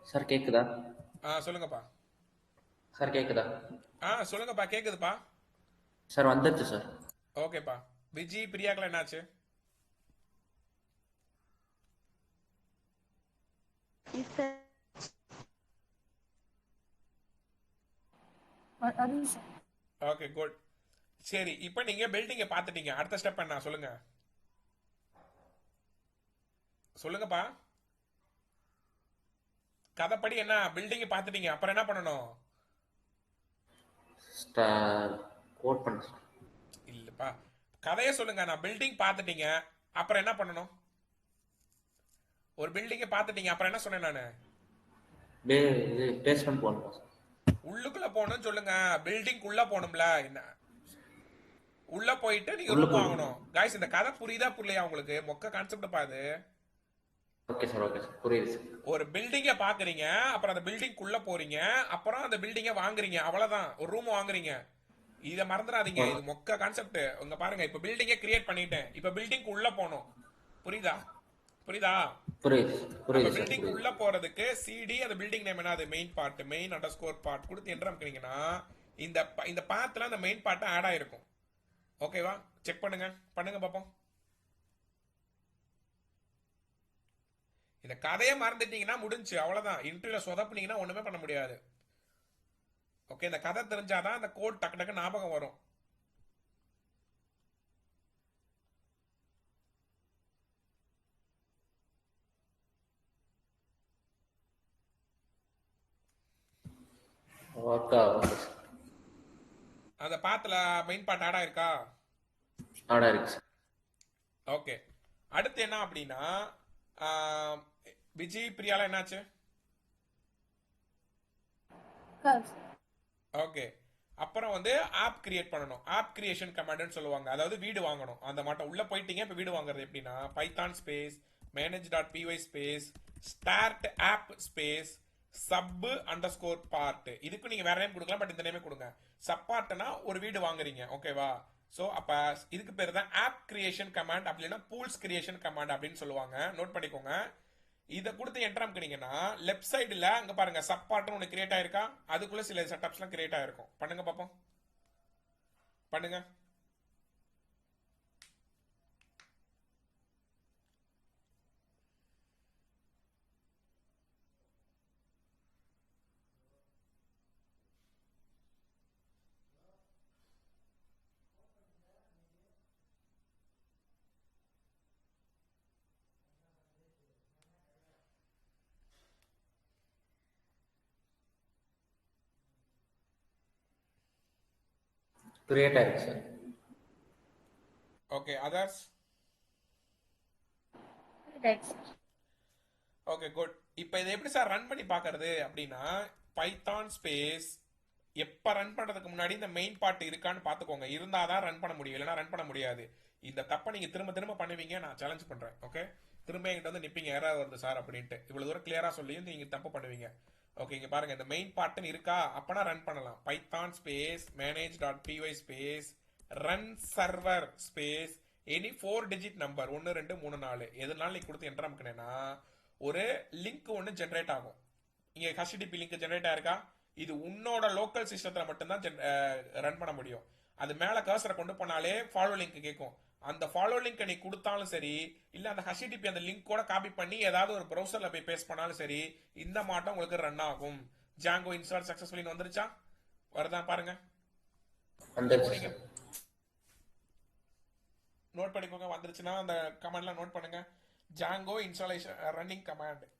Speaker 2: சார் கேக்குதா?
Speaker 1: சொல்லுங்கப்பா.
Speaker 2: சார் கேக்குதா?
Speaker 1: சொல்லுங்கப்பா, கேக்குதுப்பா.
Speaker 2: சார் வந்துருச்சு சார்.
Speaker 1: ஓகேப்பா. விஜய் பிரியாக்கெல்லாம் என்னாச்சு? Okay good. சரி, இப்போ நீங்க பில்டிங்கை பார்த்துட்டீங்க. அடுத்த ஸ்டெப் என்ன சொல்லுங்க, சொல்லுங்கப்பா. கதைப்படி என்ன பில்டிங் பார்த்துட்டீங்க, அப்புறம் என்ன பண்ணணும்?
Speaker 2: கோட் பண்ண சார்.
Speaker 1: இல்லப்பா, கதையை சொல்லுங்க. நான் பில்டிங் பார்த்துட்டீங்க, அப்புறம் என்ன பண்ணணும்? ஒரு பில்டிங்கை பார்த்துட்டீங்க, அப்புறம் என்ன சொன்னேன் நானு?
Speaker 2: இது பேஸ்மெண்ட் போடணுமா சார்?
Speaker 1: உள்ளுக்குள்ள போகணும்னு சொல்லுங்க. பில்டிங் உள்ள போகணும்ல என்ன? உள்ள போயிட்டு நீங்க
Speaker 2: உள்ள
Speaker 1: ரூம்
Speaker 2: போகணும்.
Speaker 1: வாங்கணும். காய்ஸ், இந்த கதை புரியுதா புரியலையா உங்களுக்கு? மொக்க கான்செப்ட் பாது.
Speaker 2: ஓகே சார், ஓகே சார், புரியுது சார்.
Speaker 1: ஒரு பில்டிங்கை பாக்குறீங்க, அப்புறம் அந்த பில்டிங்குள்ள போறீங்க, அப்புறம் அந்த பில்டிங்கை வாங்குறீங்க, அவ்வளவுதான். ஒரு ரூம் வாங்குறீங்க. இத மறந்துடாதீங்க, இது மொக்க கான்செப்ட். உங்க பாருங்க, இப்ப பில்டிங்கை கிரியேட் பண்ணிட்டேன், இப்ப பில்டிங் உள்ள போகணும். புரியுதா? புரியுதா?
Speaker 2: புரியுது
Speaker 1: அப்ப
Speaker 2: புரியுது சார்,
Speaker 1: பில்டிங்
Speaker 2: புரியுது.
Speaker 1: உள்ள போறதுக்கு சிடி, அந்த பில்டிங் நேம் என்னது? Main part, main underscore part கொடுத்து என்டர் அமைக்கிறீங்கன்னா இந்த பாத்துல அந்த மெயின் பார்ட் ஆட் ஆயிருக்கும். ஓகேவா? செக் பண்ணுங்க, பண்ணுங்க பாப்போம். இந்த கதையை மறந்துட்டீங்கன்னா முடிஞ்சு, அவ்வளவுதான். இன்டர்வியூல சொதப்புனீங்கன்னா ஒண்ணுமே பண்ண முடியாது. ஓகே, இந்த கதை தெரிஞ்சாதான் அந்த கோட் டக்கு டக்கு ஞாபகம் வரும்.
Speaker 2: Okay okay sir.
Speaker 1: அந்த பாத்துல மெயின் பார்ட் ஆட் ஆயிருக்கா?
Speaker 2: ஆடா இருக்கு சார்.
Speaker 1: ஓகே. அடுத்து என்ன அப்படின்னா, ஆம், விஜய் பிரியால என்னாச்சு?
Speaker 3: Curve.
Speaker 1: ஓகே. அப்புறம் வந்து ஆப் கிரியேட் பண்ணணும். ஆப் கிரியேஷன் கமாண்ட்னு சொல்லுவாங்க. அதாவது வீடு வாங்கணும். அந்த மாட்டம் உள்ள போயிட்டீங்க. இப்போ வீடு வாங்குறது எப்படின்னா, Python space manage dot BY space start of space sub under score part. இதுக்கு நீங்க வேற நேம் கொடுக்கலாம், பட் இந்த நேமே கொடுங்க. சப் பார்ட்னா ஒரு வீடு வாங்குறீங்க, ஓகேவா? ஸோ அப்ப இதுக்கு பேர் தான் ஆப் கிரியேஷன் கமாண்ட், அப்படின்னா பூல்ஸ் கிரியேஷன் கமாண்ட் அப்படின்னு சொல்லுவாங்க. நோட் பண்ணிக்கோங்க. இதை கொடுத்து என்டர் அமுக்குனீங்கன்னா லெஃப்ட் சைடுல அங்க பாருங்க சப்பார்ட்னு ஒன்று கிரியேட் ஆயிருக்கா? அதுக்குள்ள சில செட்டப்ஸ்லாம் கிரியேட் ஆயிருக்கும். பண்ணுங்க பாப்போம், பண்ணுங்க.
Speaker 2: கிரியேட் ஆயிருக்கு sir.
Speaker 1: Okay, others.
Speaker 3: Right, sir.
Speaker 1: Okay, good. இப்போ இதை எப்படி சார் ரன் பண்ணி பார்க்கறது அப்படின்னா, பைத்தான் ஸ்பேஸ் எப்போ ரன் பண்ணுறதுக்கு முன்னாடி இந்த மெயின் பார்ட் இருக்கான்னு பார்த்துக்கோங்க. இருந்தால் தான் ரன் பண்ண முடியும், இல்லைனா ரன் பண்ண முடியாது. இந்த தப்பை நீங்கள் திரும்ப திரும்ப பண்ணுவீங்க, நான் சேலஞ்ச் பண்ணுறேன். ஓகே, திரும்ப என்கிட்ட வந்து நிற்பீங்க, யாராவது வருது சார் அப்படின்ட்டு. இவ்வளோ தூரம் கிளியராக சொல்லியும் நீங்கள் தப்பு பண்ணுவீங்க. ஓகே, இங்கே பாருங்கள், இந்த மெயின் பார்ட்னு இருக்கா? அப்போனா ரன் பண்ணலாம். Python space manage dot BY space run server space any 4 digit number 1 2 3 4 எதுனாலும் நீ கொடுத்து என்டர் அமுக்கினேன்னா ஒரு லிங்க் ஒன்று ஜென்ரேட் ஆகும். இங்கே ஹெச்டிடிபி லிங்க் ஜென்ரேட் ஆயிருக்கா? இது உன்னோட லோக்கல் சிஸ்டத்தில் மட்டும்தான் ரன் பண்ண முடியும். அது மேலே கர்சரை கொண்டு போனாலே ஃபாலோ லிங்க் கேட்கும். அந்த ஃபாலோ லிங்க் நீ கொடுத்தாலும் சரி, இல்லை அந்த ஹெச்டிடிபி அந்த லிங்க் கூட காப்பி பண்ணி ஏதாவது ஒரு ப்ரௌசரில் போய் பேஸ்ட் பண்ணாலும் சரி, இந்த மாட்டம் உங்களுக்கு ரன் ஆகும். ஜாங்கோ இன்ஸ்டால் சக்ஸஸ்ஃபுல்லி வந்துருச்சா? வருதா பாருங்க.
Speaker 2: வந்துருச்சு சார்.
Speaker 1: நோட் பண்ணிக்கோங்க, வந்துருச்சுன்னா அந்த கமாண்ட்லாம் நோட் பண்ணுங்க. Django installation running command.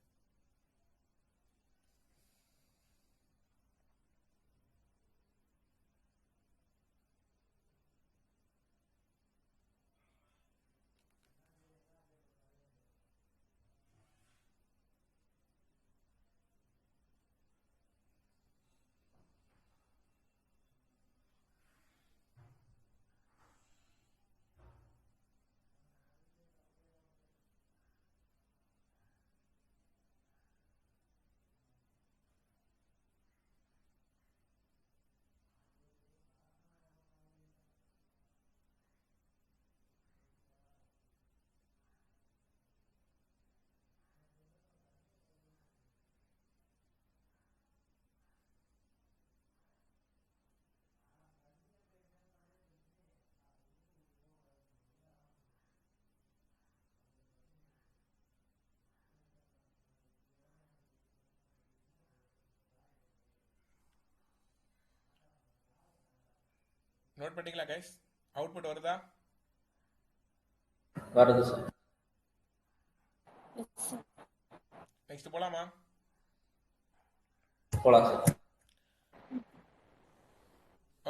Speaker 1: Note பண்ணிங்களா கைஸ்? அவுட்புட் வருதா?
Speaker 2: வருது சார்.
Speaker 3: Yes, sir.
Speaker 1: நெக்ஸ்ட் போலாமா?
Speaker 2: போலாம் சார்.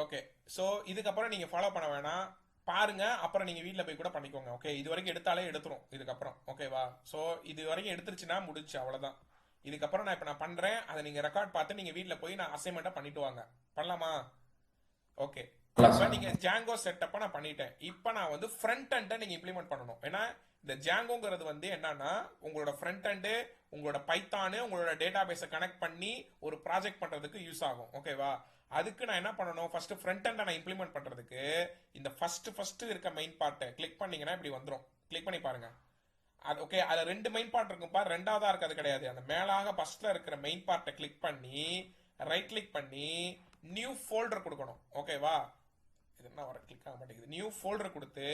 Speaker 1: ஓகே. ஸோ இதுக்கப்புறம் நீங்கள் ஃபாலோ பண்ண வேணாம், பாருங்க. அப்புறம் நீங்கள் வீட்டில் போய் கூட பண்ணிக்கோங்க. ஓகே, இது வரைக்கும் எடுத்தாலே எடுத்துரும் இதுக்கப்புறம். ஓகேவா? ஸோ இது வரைக்கும் எடுத்துருச்சுன்னா முடிச்சு, அவ்வளோதான். இதுக்கப்புறம் நான் இப்போ நான் பண்ணுறேன், அதை நீங்கள் ரெக்கார்ட் பார்த்து நீங்கள் வீட்டில் போய் நான் அசைன்மெண்ட்டாக பண்ணிட்டு வாங்க. பண்ணலாமா? ஓகே. இப்போ நீங்கள் ஜாங்கோ செட்டப்பை நான் பண்ணிட்டேன். இப்போ நான் வந்து ஃப்ரண்ட் எண்டை நீங்கள் இம்ப்ளிமெண்ட் பண்ணணும். ஏன்னா இந்த ஜாங்கோங்கிறது வந்து என்னன்னா உங்களோட ஃப்ரண்ட் எண்டு, உங்களோட பைத்தானு, உங்களோட டேட்டா பேஸை கனெக்ட் பண்ணி ஒரு ப்ராஜெக்ட் பண்ணுறதுக்கு யூஸ் ஆகும். ஓகேவா? அதுக்கு நான் என்ன பண்ணணும், ஃபர்ஸ்ட் ஃப்ரண்ட் எண்டை நான் இம்ப்ளிமெண்ட் பண்ணுறதுக்கு இந்த ஃபர்ஸ்ட் இருக்க மெயின் பார்ட்டை கிளிக் பண்ணீங்கன்னா இப்படி வந்துடும். கிளிக் பண்ணி பாருங்க. அது ஓகே, அதில் 2 மெயின் பார்ட் இருக்கும்பா, ரெண்டாவதா இருக்கிறது கிடையாது. அந்த மேலாக ஃபர்ஸ்ட்ல இருக்கிற மெயின் பார்ட்டை கிளிக் பண்ணி ரைட் கிளிக் பண்ணி நியூ ஃபோல்டர் கொடுக்கணும். ஓகேவா? இது என்ன வர கிளிக் ஆக மாட்டேங்குது. நியூ ஃபோல்டர் கொடுத்து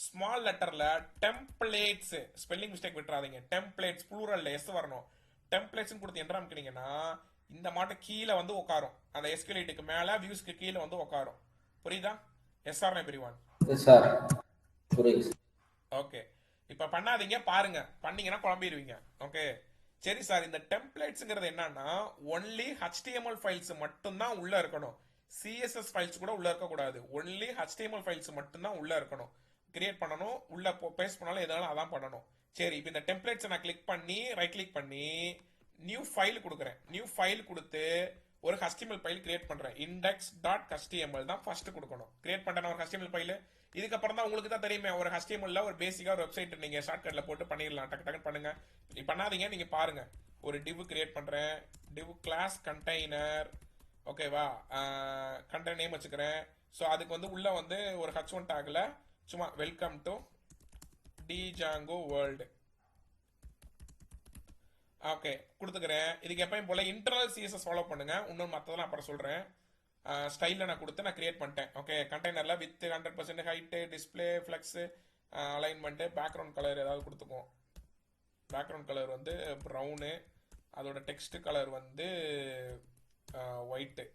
Speaker 1: ஸ்மால் லெட்டர்ல டெம்ப்ளேட்ஸ், ஸ்பெல்லிங் மிஸ்டேக் விட்டுறாதீங்க, டெம்ப்ளேட்ஸ் ப்ளூரல்ல எஸ் வரணும். டெம்ப்ளேட்ஸ் கொடுத்து என்டர் அமைக்கிறீங்கன்னா இந்த மாட்ட கீழே வந்து உட்காரும். அந்த எஸ்கலேட்டுக்கு மேல வியூஸ்க்கு கீழே வந்து உட்காரும். புரியுதா? Yes or everyone?
Speaker 2: சார் புரியுது.
Speaker 1: ஓகே, இப்போ பண்ணாதீங்க, பாருங்க. பண்ணீங்கன்னா குழம்பிடுவீங்க. ஓகே சரி சார், இந்த டெம்ப்ளேட்ஸ்ங்கிறது என்னன்னா ஒன்லி HTML ஃபைல்ஸ் மட்டும்தான் உள்ள இருக்கணும். CSS ஃபைல்ஸ் கூட உள்ள இருக்கக்கூடாது. ஒன்லி HTML ஃபைல்ஸ் மட்டும்தான் உள்ள இருக்கணும். கிரியேட் பண்ணணும், உள்ள பேஸ்ட் பண்ணாலும் எதாலும் அதான் பண்ணணும். சரி, இப்போ இந்த டெம்ப்ளேட்ஸை நான் கிளிக் பண்ணி ரைட் கிளிக் பண்ணி நியூ ஃபைல் கொடுக்குறேன். நியூ ஃபைல் கொடுத்து ஒரு HTML ஃபைல் கிரியேட் பண்றேன். index.html தான் ஃபர்ஸ்ட் கொடுக்கணும். கிரியேட் பண்றேன் ஒரு HTML ஃபைல். இதுக்கப்புறம் தான் உங்களுக்கு தான் தெரியுமே, ஒரு HTML ஒரு பேசிக்கா ஒரு வெப்சைட் நீங்க ஷார்ட்கட்ல போட்டு பண்ணிடலாம். டக்கு டக்கு பண்ணுங்க. இப்படி பண்ணாதீங்க, நீங்க பாருங்க. ஒரு div கிரியேட் பண்றேன். div class container. ஓகேவா? கண்டெய்னர் நேம் வச்சுக்கிறேன். ஸோ அதுக்கு வந்து உள்ள வந்து ஒரு h1 டாக்ல சும்மா welcome to Django world okay கொடுத்துக்கிறேன். இதுக்கு எப்பயும் போல இன்டர்னல் CSS ஃபாலோ பண்ணுங்க. இன்னும் மற்றதெல்லாம் அப்புறம் சொல்றேன். ஸ்டைலில் நான் கொடுத்து நான் கிரியேட் பண்ணிட்டேன். ஓகே, கண்டெய்னரில் with 100% height, display, flex, alignment, background colour ஏதாவது கொடுத்துக்குவோம். பேக்ரவுண்ட் கலர் வந்து ப்ரௌனு, அதோட டெக்ஸ்ட் கலர் வந்து ஒயிட்டு.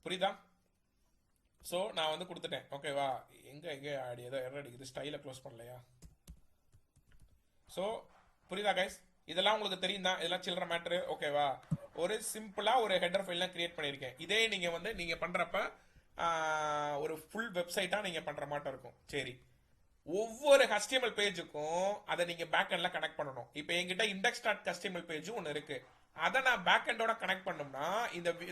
Speaker 1: புரியுதா? ஸோ நான் வந்து கொடுத்துட்டேன். ஓகேவா? எங்கே ஆடி ஏதோ எரர் அடிக்குது, ஸ்டைலை க்ளோஸ் பண்ணலையா? ஸோ புரியுதா கைஸ்? இதெல்லாம் உங்களுக்கு தெரியும் தான், இதெல்லாம் சில்லற மேட்ரு. ஓகேவா? ஒரு சிம்பிளா ஒரு ஹெடர் ஃபைல்லாம் கிரியேட் பண்ணியிருக்கேன். இதே நீங்க வந்து நீங்க பண்றப்ப ஒரு ஃபுல் வெப்சைட்டா நீங்க பண்ற மாட்டம் இருக்கும். சரி, ஒவ்வொரு HTML பேஜுக்கும் அதை நீங்க பேக் எண்ட்ல கனெக்ட் பண்ணணும். இப்போ என்கிட்ட index.html பேஜ் ஒன்று இருக்கு. அதை நான் பேக் எண்டோட கனெக்ட் பண்ணோம்னா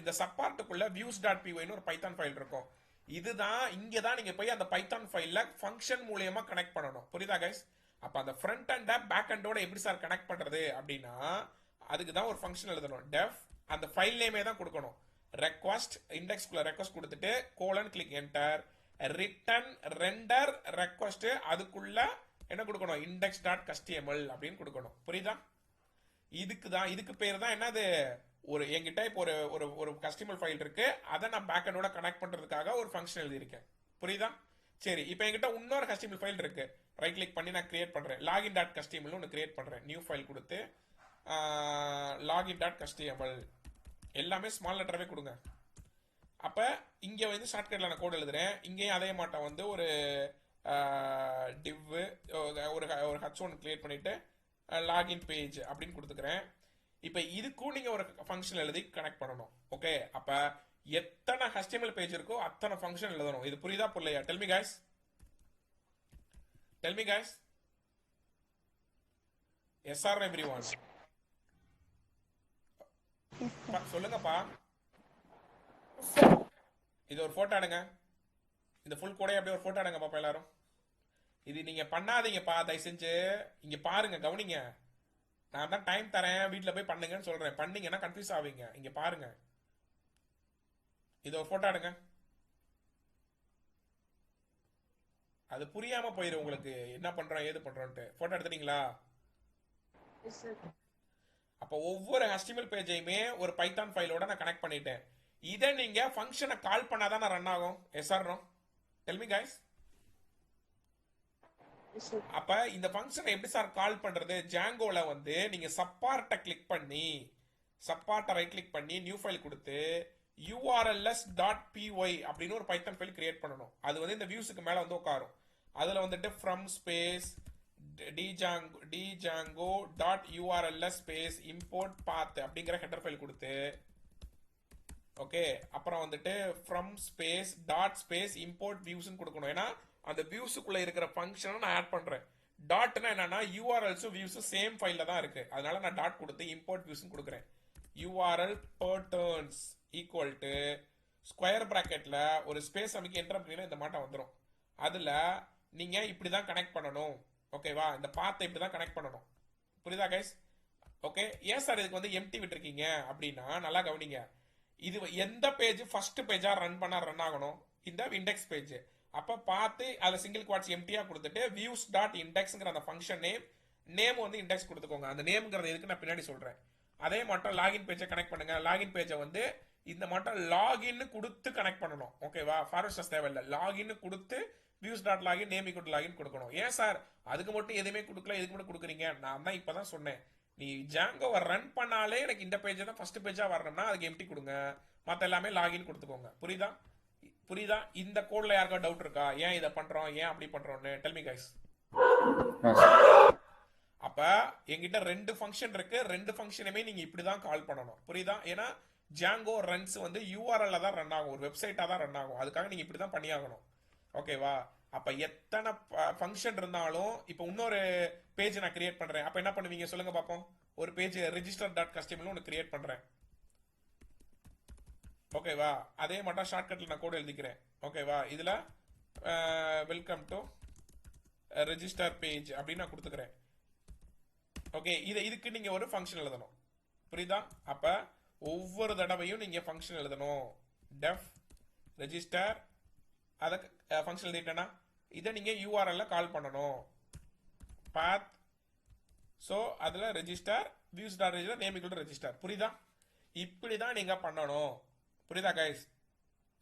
Speaker 1: இந்த சப்பார்ட்டுக்குள்ள views.py ஒரு பைத்தான் ஃபைல் இருக்கும். இதுதான் இங்கே தான் நீங்க போய் அந்த பைத்தான் ஃபைல்ல ஃபங்க்ஷன் மூலியமா கனெக்ட் பண்ணணும். புரியுதா கைஸ்? அப்ப அந்த ஃப்ரண்ட் அண்ட் பேக் அண்டோட எப்படி சார் கனெக்ட் பண்றது அப்படின்னா அதுக்கு தான் ஒரு ஃபங்க்ஷன் எழுதணும். டெஃப் அந்த ஃபைல் நேமே தான் கொடுக்கணும். ரெக்வஸ்ட் இண்டெக்ஸ்குள்ள ரெக்வஸ்ட் கொடுத்துட்டு colon click enter return render request அதுக்குள்ள என்ன கொடுக்கணும், index.html அப்படின்னு கொடுக்கணும். புரியுதா? இதுக்கு பேர் தான் என்னது, ஒரு என்கிட்ட இப்போ ஒரு ஒரு HTML ஃபைல் இருக்கு, அதை நான் பேக் அண்டோட கனெக்ட் பண்றதுக்காக ஒரு ஃபங்க்ஷன் எழுதியிருக்கேன். புரியுதா? சரி, இப்போ என்கிட்ட இன்னொரு HTML ஃபைல் இருக்கு. ரைட் கிளிக் பண்ணி நான் கிரியேட் பண்றேன். login.html ஒன்று கிரியேட் பண்றேன். நியூ ஃபைல் கொடுத்து login.html எல்லாமே ஸ்மால் லெட்டராகவே கொடுங்க. அப்போ இங்கே வந்து ஷார்ட்கட்டில் நான் கோட் எழுதுறேன். இங்கேயும் அதே மாட்டம் வந்து ஒரு div ஒரு h1 கிரியேட் பண்ணிட்டு லாகின் பேஜ் அப்படின்னு கொடுத்துக்கிறேன். இப்போ இதுக்கும் நீங்கள் ஒரு ஃபங்க்ஷன் எழுதி கனெக்ட் பண்ணணும். ஓகே, அப்போ எத்தனை HTML பேஜ் இருக்கோ அத்தனை ஃபங்க்ஷன் எழுதணும். இது புரியுதா புரியலையா? Tell me guys. Tell me guys. Yes or everyone? சொல்லுங்கப்பா. இது ஒரு போட்டோ எடுங்க. இந்த ஃபுல் கோடை அப்படியே ஒரு போட்டோ எடுங்க பாப்பா எல்லாரும். இது நீங்க பண்ணாதீங்கப்பா, தயவு செஞ்சு இங்க பாருங்க, கவனிங்க. நான் தான் டைம் தரேன், வீட்டுல போய் பண்ணுங்கன்னு சொல்றேன். பண்ணீங்கன்னா கன்ஃபியூஸ் ஆவீங்க. இங்க பாருங்க, இது ஒரு போட்டோ எடுங்க. அது புரியாம போயிடும் உங்களுக்கு, என்ன பண்றோம் ஏது பண்றோம்ட்டு. போட்டோ எடுத்துட்டீங்களா? அப்ப ஒவ்வொரு HTML பேஜையுமே ஒரு பைத்தான் ஃபைலோட நான் கனெக்ட் பண்ணிட்டேன். இதை நீங்க ஃபங்க்ஷனை கால் பண்ணாதான் ரன் ஆகும். Yes or no? Tell me guys. அப்ப இந்த ஃபங்க்ஷனை எப்படி சார் கால் பண்றது? ஜாங்கோல வந்து நீங்க சப்பார்ட்டை கிளிக் பண்ணி சப்பார்ட்டை ரைட் கிளிக் பண்ணி நியூ ஃபைல் கொடுத்து urls.py அப்படின்னு ஒரு பைத்தான் ஃபைல் கிரியேட் பண்ணணும். அது வந்து இந்த வியூஸுக்கு மேல வந்து உட்காரும். அதுல வந்துட்டு from space django.urls space import path அப்படிங்கிற ஹெடர் ஃபைல் கொடுத்து ஓகே, அப்புறம் வந்துட்டு from space dot space import வியூஸ்னு கொடுக்கணும். ஏன்னா அந்த வியூஸுக்குள்ள இருக்கிற ஃபங்க்ஷனை நான் ஆட் பண்றேன். டாட்னா என்னன்னா யூஆர்எல்ஸும் வியூஸும் சேம் ஃபைல்ல தான் இருக்கு, அதனால நான் டாட் கொடுத்து இம்போர்ட் வியூஸ்னு கொடுக்குறேன். URL patterns equal to square பிராக்கெட்ல ஒரு ஸ்பேஸ் அமைக்க என்டர் பண்ணீங்கன்னா இந்த மாட்டம் வந்துடும். அதுல நீங்க இப்படி தான் கனெக்ட் பண்ணணும். ஓகேவா, இந்த பாத்தை இப்படி தான் கனெக்ட் பண்ணணும். புரியுதா கைஸ்? ஓகே, ஏன் சார் இதுக்கு வந்து எம்டி விட்டுருக்கீங்க அப்படின்னா நல்லா கவனிங்க. இது எந்த பேஜ் ஃபர்ஸ்ட் பேஜா ரன் பண்ண ரன் ஆகணும்? இந்த இண்டெக்ஸ் பேஜ். அப்ப பார்த்து அதுல சிங்கிள் குவாட்ஸ் எம்டியா கொடுத்துட்டு வியூஸ் டாட் இண்டெக்ஸ்ங்கிற அந்த ஃபங்க்ஷன் நேம் வந்து இண்டெக்ஸ் கொடுத்துக்கோங்க. அந்த நேம்ங்கிறது எதுக்கு நான் பின்னாடி சொல்றேன். அதே மட்டும் லாகின் பேஜை கனெக்ட் பண்ணுங்க. லாகின் பேஜை வந்து இந்த மட்டும் லாகின் கொடுத்து கனெக்ட் பண்ணணும். ஓகேவா, ஃபார்வர்ட் தேவையில்லை, லாகின் கொடுத்து views dot login name equal login கொடுக்கணும். ஏன் சார் அதுக்கு மட்டும் எதுவுமே கொடுக்கல, எதுக்கு மட்டும் கொடுக்குறீங்க? நான் தான் இப்பதான் சொன்னேன், நீ ஜாங்கோவை ரன் பண்ணாலே எனக்கு இந்த பேஜ் தான் ஃபர்ஸ்ட் பேஜா வரணும்னா அதுக்கு எம்டி கொடுங்க, மற்ற எல்லாமே லாகின் கொடுத்துக்கோங்க. புரியுதா? புரியுதா? இந்த கோட்ல யாருக்கா டவுட் இருக்கா? ஏன் இதை பண்றோம், ஏன் அப்படி பண்றோம்னு? Del me guys. அப்ப என்கிட்ட ரெண்டு ஃபங்க்ஷன் இருக்கு, ரெண்டு ஃபங்க்ஷனுமே நீங்க இப்படிதான் கால் பண்ணணும். புரியுதா? ஏன்னா ஜாங்கோ ரன்ஸ் வந்து யூஆர்எல்ல தான் ரன் ஆகும், ஒரு வெப்சைட்டா தான் ரன் ஆகும், அதுக்காக நீங்க இப்படிதான் பண்ணியாகணும். ஓகேவா? அப்ப எத்தனை ஃபங்க்ஷன் இருந்தாலும் இப்ப இன்னொரு பேஜ் நான் கிரியேட் பண்றேன், அப்ப என்ன பண்ணுவீங்க சொல்லுங்க பாப்போம். ஒரு பேஜ் ரெஜிஸ்டர் டாட் கஸ்டமர்னு ஒன்று கிரியேட் பண்றேன். ஓகேவா, அதே மட்டும் ஷார்ட்கட்ல நான் கோட் எழுதிக்கிறேன். ஓகேவா, இதுல வெல்கம் டு ரெஜிஸ்டர் பேஜ் அப்படின்னு நான் கொடுத்துக்கிறேன். ஓகே, இதுக்கு நீங்க ஒரு ஃபங்க்ஷன் எழுதணும். புரியுதா? அப்ப ஒவ்வொரு தடவையும் நீங்க ஃபங்க்ஷன் எழுதணும். டெஃப் ரெஜிஸ்டர் அத ஃபங்க்ஷன் எழுதிட்டேன்னா இதை நீங்க யூஆர்எல்ல கால் பண்ணணும். பாத் சோ அதுல register views dot register name equal to register. புரியுதா? இப்படிதான் நீங்க பண்ணணும். புரியுதா கைஸ்?